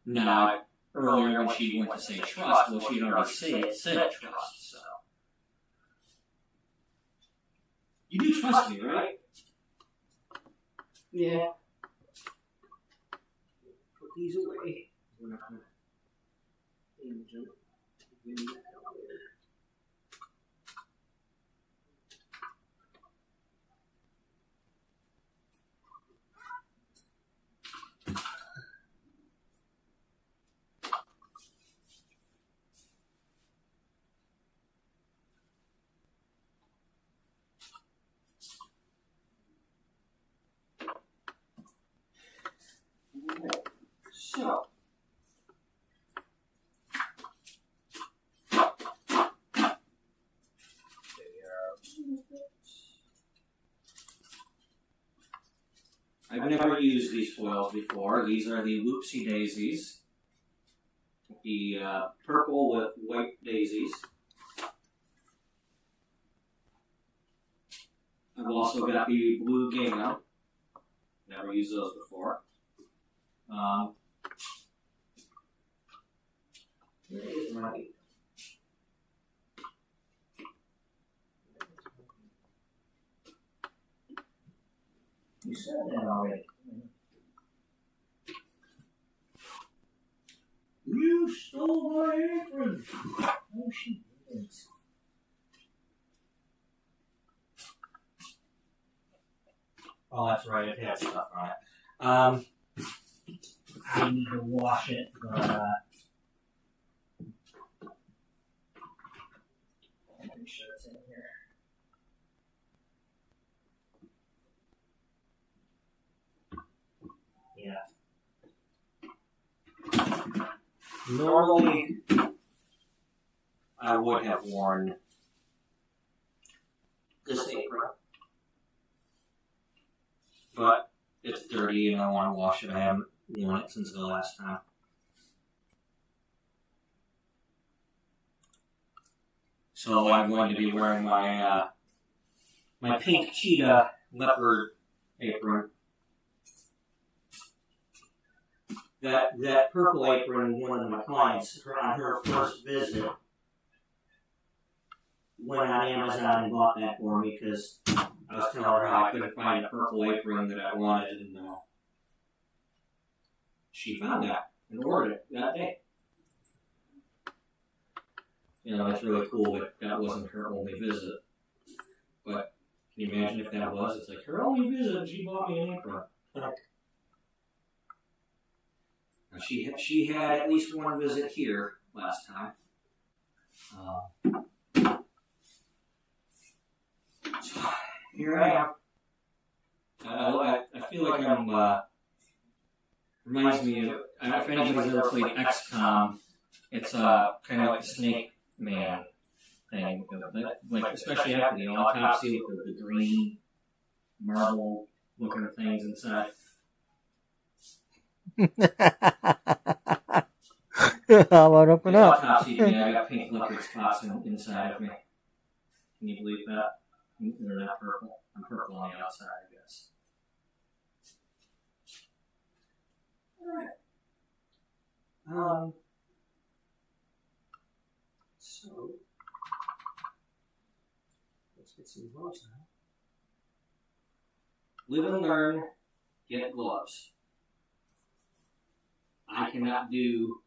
Speaker 2: Now, earlier when she went to say trust, well, she'd already said trust, so. You do trust me, right?
Speaker 3: Yeah.
Speaker 2: Put these away. We're not going to damage them. Give me that out later. So, I've never used these foils before. These are the Whoopsie Daisies. The purple with white daisies. I've also got the blue gingham. Never used those before. Where is my... You said that already. You stole my apron! Oh, she didn't. Oh, that's right, it had stuff on it. I need to wash it, but make sure it's in here. Yeah. Normally, I would have worn this apron, but it's dirty and I want to wash it. I haven't worn it since the last time. So I'm going to be wearing my my pink cheetah leopard apron. That purple apron, one of my clients, on her first visit, went on Amazon and bought that for me because I was telling her how I couldn't find a purple apron that I wanted, and she found that and ordered it that day. You know, it's really cool that that wasn't her only visit. But can you imagine if that was? It's like her only visit and she bought me an apron. She had at least one visit here last time. So here I am. I feel like I'm. Reminds me of, if anybody's ever played XCOM, it's kind of like a Snake Man thing, like especially after the autopsy with the green marble looking things inside.
Speaker 1: How about open
Speaker 2: the
Speaker 1: up?
Speaker 2: Autopsy to me, I got pink liquid spots inside of me. Can you believe that? They're not purple. I'm purple on the outside, I guess. Alright. So let's get some gloves now. Live and learn, get gloves. I cannot do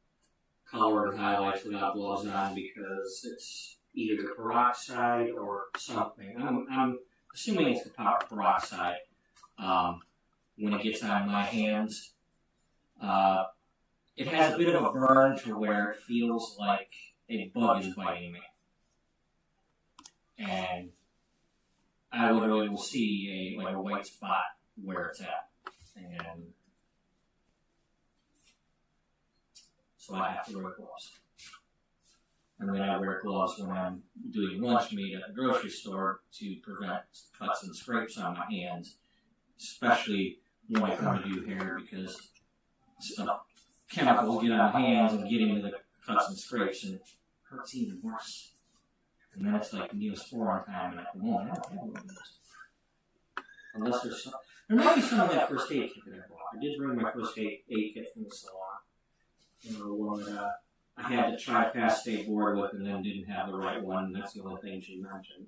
Speaker 2: colored highlights without gloves on because it's either the peroxide or something. I'm assuming it's the peroxide. When it gets on my hands, it has a bit of a burn to where it feels like a bug is biting me. And I literally will see a white spot where it's at. And so I have to wear gloves. And then I wear gloves when I'm doing lunch meat at the grocery store to prevent cuts and scrapes on my hands, especially when I come to do hair because stuff, chemicals get on my hands and get into the cuts and scrapes and it hurts even worse. And then it's like Neosporin time and I go, oh, I don't have one of those. Unless there's some, there might be some of that first aid kit that I bought. I did bring my first aid kit from the salon. You know, the one that I had to try pass state board with and then didn't have the right one, and that's the only thing she mentioned.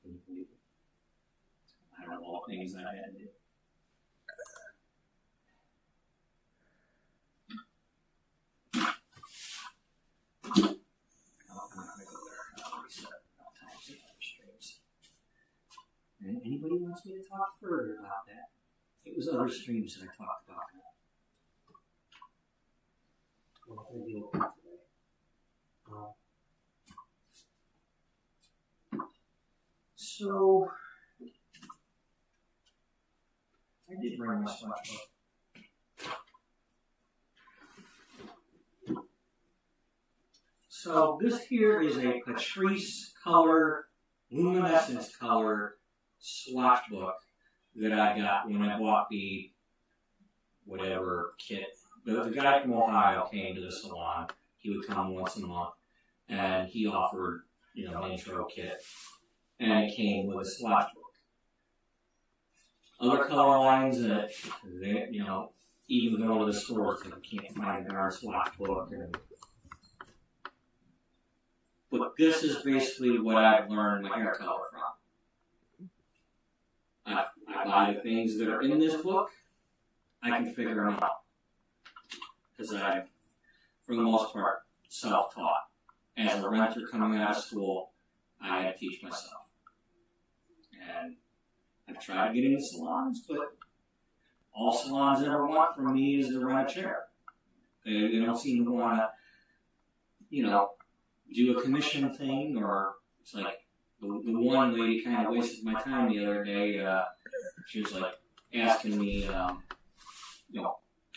Speaker 2: Can you believe it? I don't know all the things I had to do. And anybody wants me to talk further about that? It was other streams that I talked about that. I'm not going to deal with that today. So, I did bring my swatch book. So, this here is a Patrice color, luminescence color swatch book that I got when I bought the whatever kit. The guy from Ohio came to the salon. He would come once a month, and he offered, an intro kit, and it came with a swatch book. Other color lines that they, even going to the stores, you can't find a darn swatch book. But this is basically what I've learned my hair color from. I buy the things that are in this book. I can figure them out. Because I, for the most part, self-taught. As a renter coming out of school, I had to teach myself. And I've tried to get into salons, but all salons ever want from me is to rent a chair. They don't seem to want to, do a commission thing, or it's like, the one lady kind of wasted my time the other day. She was like asking me, can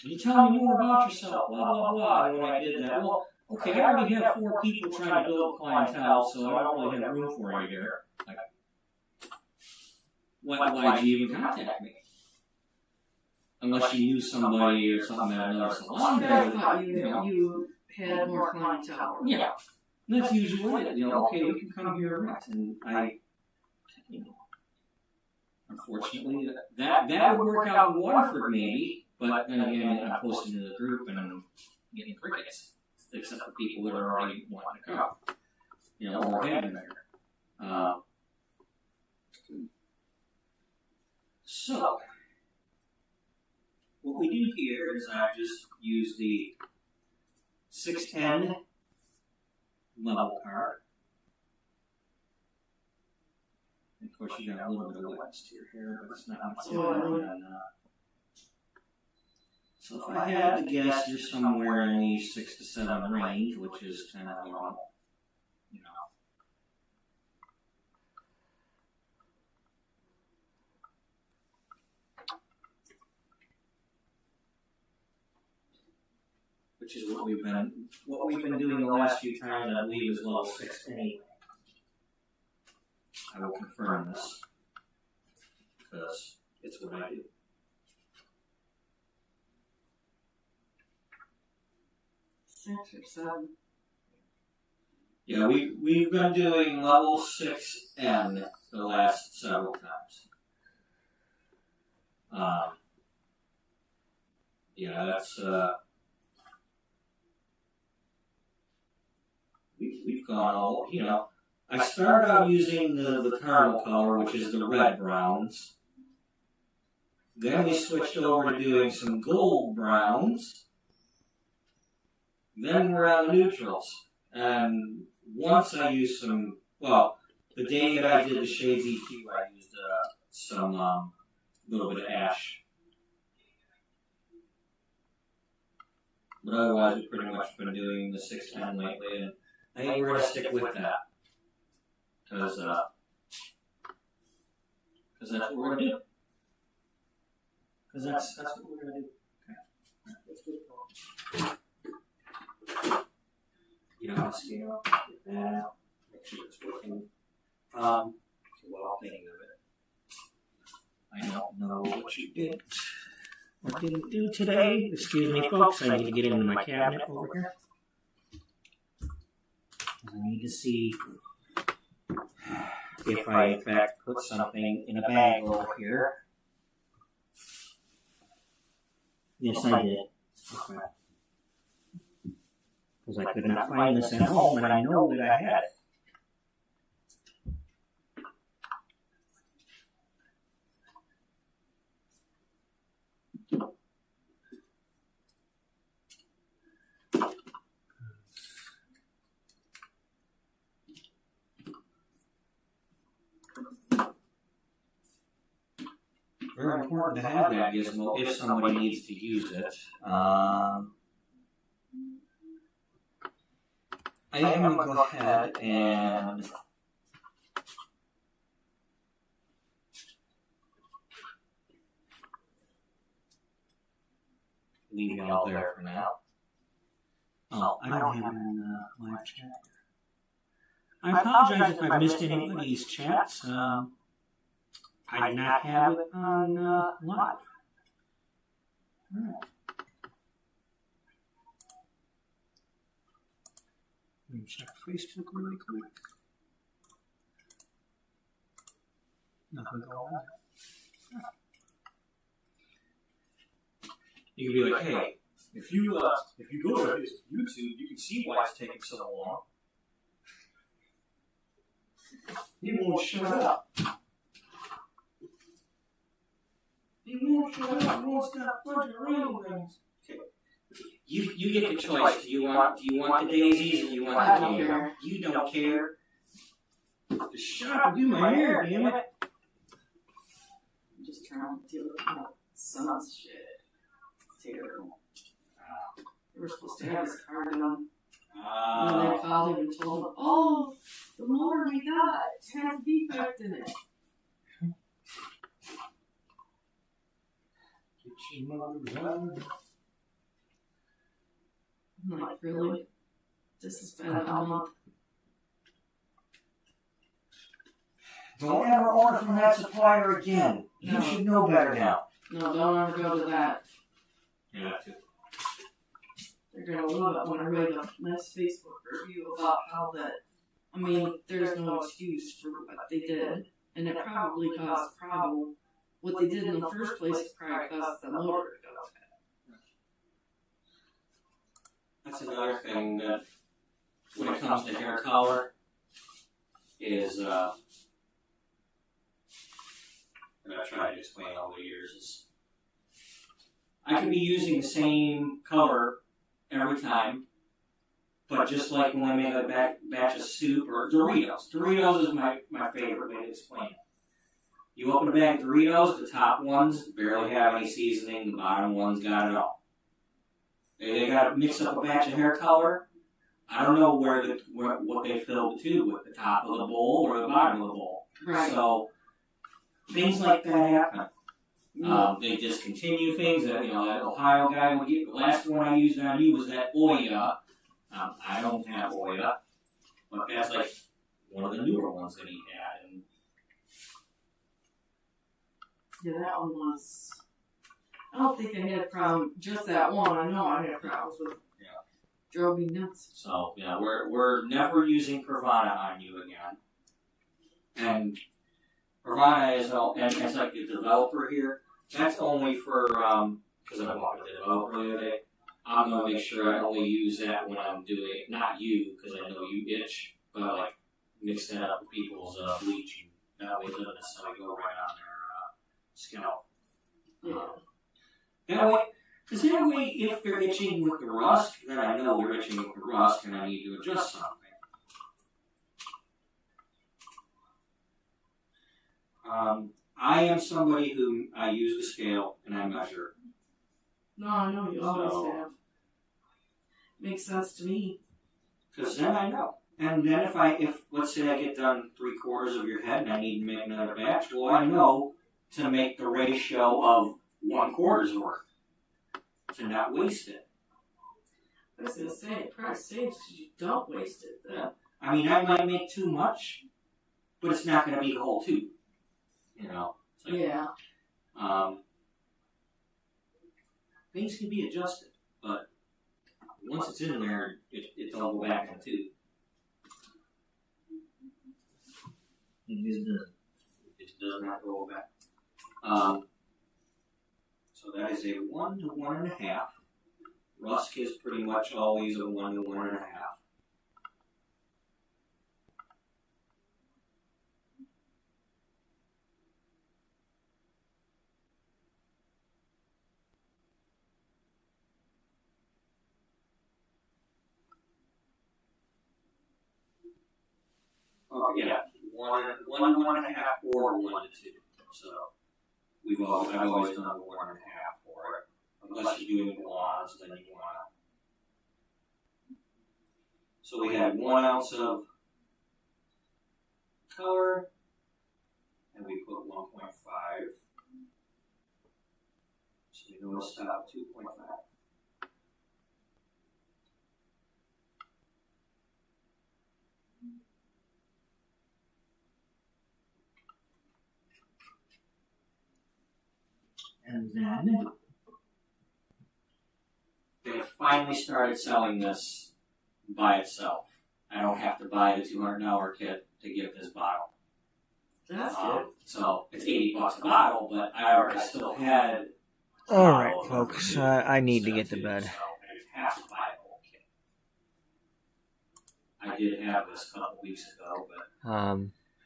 Speaker 2: you tell me more about yourself? Blah, blah, blah. And when I did that, well, okay, I already have 4 people trying to build clientele, so I don't really have room for you here. Like, why'd you even contact me? Unless you knew somebody or something at another salon.
Speaker 3: I thought you had more clientele.
Speaker 2: Yeah. And that's usually it. Okay, we can come here and rent. And unfortunately, that would work out in Waterford maybe, but then again, I'm posting to the group and I'm getting crickets, except for people that are already wanting to go, you know, or have been there. So, what we do here is I just use the 610 level card. And of course, you got a little bit of wetness to your hair, but it's not much. So if I had to guess, you're somewhere in the 6 to 7 range, which is kind of normal, you know. Which is what we've been doing the last few times. I believe is level 6 anyway. I will confirm this because it's what I do.
Speaker 3: Six or seven.
Speaker 2: Yeah, we've been doing level 6N the last several times. Yeah, that's we've gone all, you know. I started out using the caramel color, which is the red browns. Then we switched over to doing some gold browns. Then we're on the neutrals. And once I used some, well, the day that I did the Shades EQ, I used some little bit of ash. But otherwise, we've pretty much been doing the 610 lately, and I think we're going to stick with that. Because that's what we're going to do. Because that's what we're going to do. Okay. That's good. You know, scale, get that out, make sure it's working. While thinking of it, I don't know what you did or didn't do today. Excuse me, folks, I need to get into my cabinet over here. I need to see if I, in fact, put something in a bag over here. Yes, I did. Okay. Because I could not find this at home, and I know that I had it. Very important to have that gizmo if somebody needs to use it. I am going to go ahead and leave you all there for now. Oh, I don't have it in live chat. I apologize if I've missed anybody's chats. I did not have it on live. All right. Let me check Facebook really quick. Nothing going on. You can be like, hey, if you go to YouTube, you can see why it's taking so long. He won't shut up. He won't shut up. He won't stop fudging around things. Okay. You get the choice. Do you want the daisies or do you want the deer? You don't care. Just shut up and do my hair, damn it.
Speaker 3: I'm just trying to deal with my son's shit. It's terrible. They were supposed to have his card on. And then they called him and told him, oh, the motor we got has a defect in it. I'm like, really? This has been a month.
Speaker 2: Don't ever order from that supplier again. You should know better now.
Speaker 3: No, don't ever go to that.
Speaker 2: Yeah.
Speaker 3: They're going to love it when I write a nice Facebook review about how that, I mean, there's no excuse for what they did. and it probably caused a problem. What they did in the first place probably caused the motor to go bad.
Speaker 2: That's another thing that, when it comes to hair color, is, and I've tried to explain over the years, is I could be using the same color every time, but just like when I make a batch of soup or Doritos. Doritos is my favorite way to explain it. You open a bag of Doritos, the top ones barely have any seasoning, the bottom ones got it all. They got to mix up a batch of hair color. I don't know what they filled the tube with, the top of the bowl or the bottom of the bowl.
Speaker 3: Right.
Speaker 2: So things like that happen. They discontinue things. That Ohio guy would get. The last one I used on you was that Oya. I don't have Oya, but that's like one of the newer ones that he had. And
Speaker 3: yeah, that one was. I don't think I had a problem. Just that one. I know I had problems with. Drove me nuts.
Speaker 2: So we're never using Pravana on you again. And Pravana is and it's like the developer here. That's only for because I walked with the developer the other day. I'm gonna make sure I only use that when I'm doing not you because I know you itch, but like mix that up with people's bleach and that way it doesn't necessarily go right on their scalp. That way. Because that way, if they're itching with the rust, then I know they're itching with the rust and I need to adjust something. I am somebody who I use the scale and I measure.
Speaker 3: No, I know you always have. Makes sense to me.
Speaker 2: Because then I know. And then if let's say I get done 3/4 of your head and I need to make another batch, well I know to make the ratio of 1/4's worth. To not waste it.
Speaker 3: I was going to say, it probably saves because you don't waste it.
Speaker 2: Yeah. I mean, I might make too much, but it's not going to be the whole tube. It's like,
Speaker 3: yeah.
Speaker 2: Things can be adjusted, but once it's in there, it'll all go back in the tube. It does not go back. So that is a 1 to 1.5. Rusk is pretty much always a 1 to 1.5. Oh yeah, 1 to 1.5 or 1 to 2. So. I've always done 1.5 for it. Unless you're doing blondes, then you want to. So we had 1 ounce of color, and we put 1.5. So we know we'll stop 2.5. And then they finally started selling this by itself. I don't have to buy the $200 kit to get this bottle.
Speaker 3: That's good.
Speaker 2: So it's $80 a bottle, but I already still had.
Speaker 1: All right, folks. I need to get to bed.
Speaker 2: So I just have to buy a whole kit. I did have this a couple weeks ago,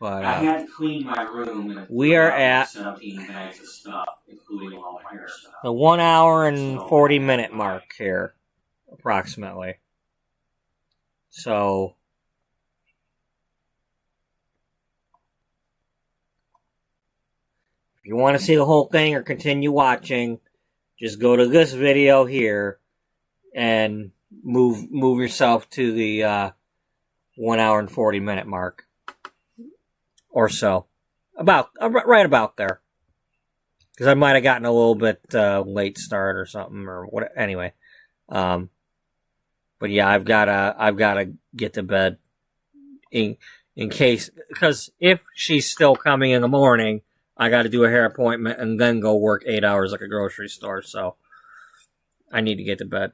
Speaker 2: but I had to clean my room and
Speaker 1: we are at
Speaker 2: 17 bags of stuff, including all my hair stuff.
Speaker 1: the 1 hour and 40-minute mark here, approximately. So if you want to see the whole thing or continue watching, just go to this video here and move yourself to the 1 hour and 40-minute mark. Or so. Right about there. Because I might have gotten a little bit late start or something, or what. Anyway. But yeah, I've gotta get to bed in case, because if she's still coming in the morning, I gotta do a hair appointment and then go work 8 hours like a grocery store, so I need to get to bed.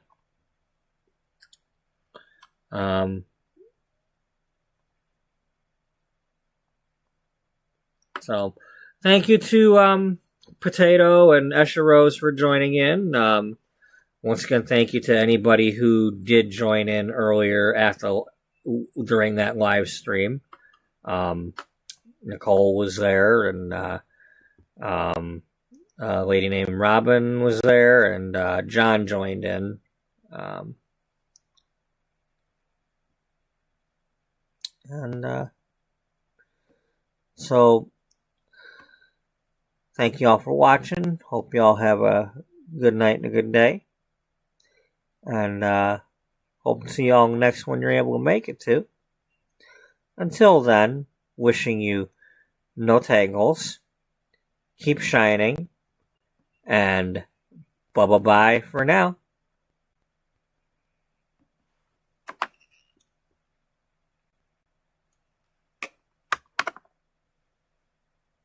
Speaker 1: So, thank you to Potato and Esha Rose for joining in. Once again, thank you to anybody who did join in earlier during that live stream. Nicole was there, and a lady named Robin was there, and John joined in. So, thank you all for watching. Hope you all have a good night and a good day. And hope to see you all in the next one you're able to make it to. Until then, wishing you no tangles, keep shining, and bye-bye for now.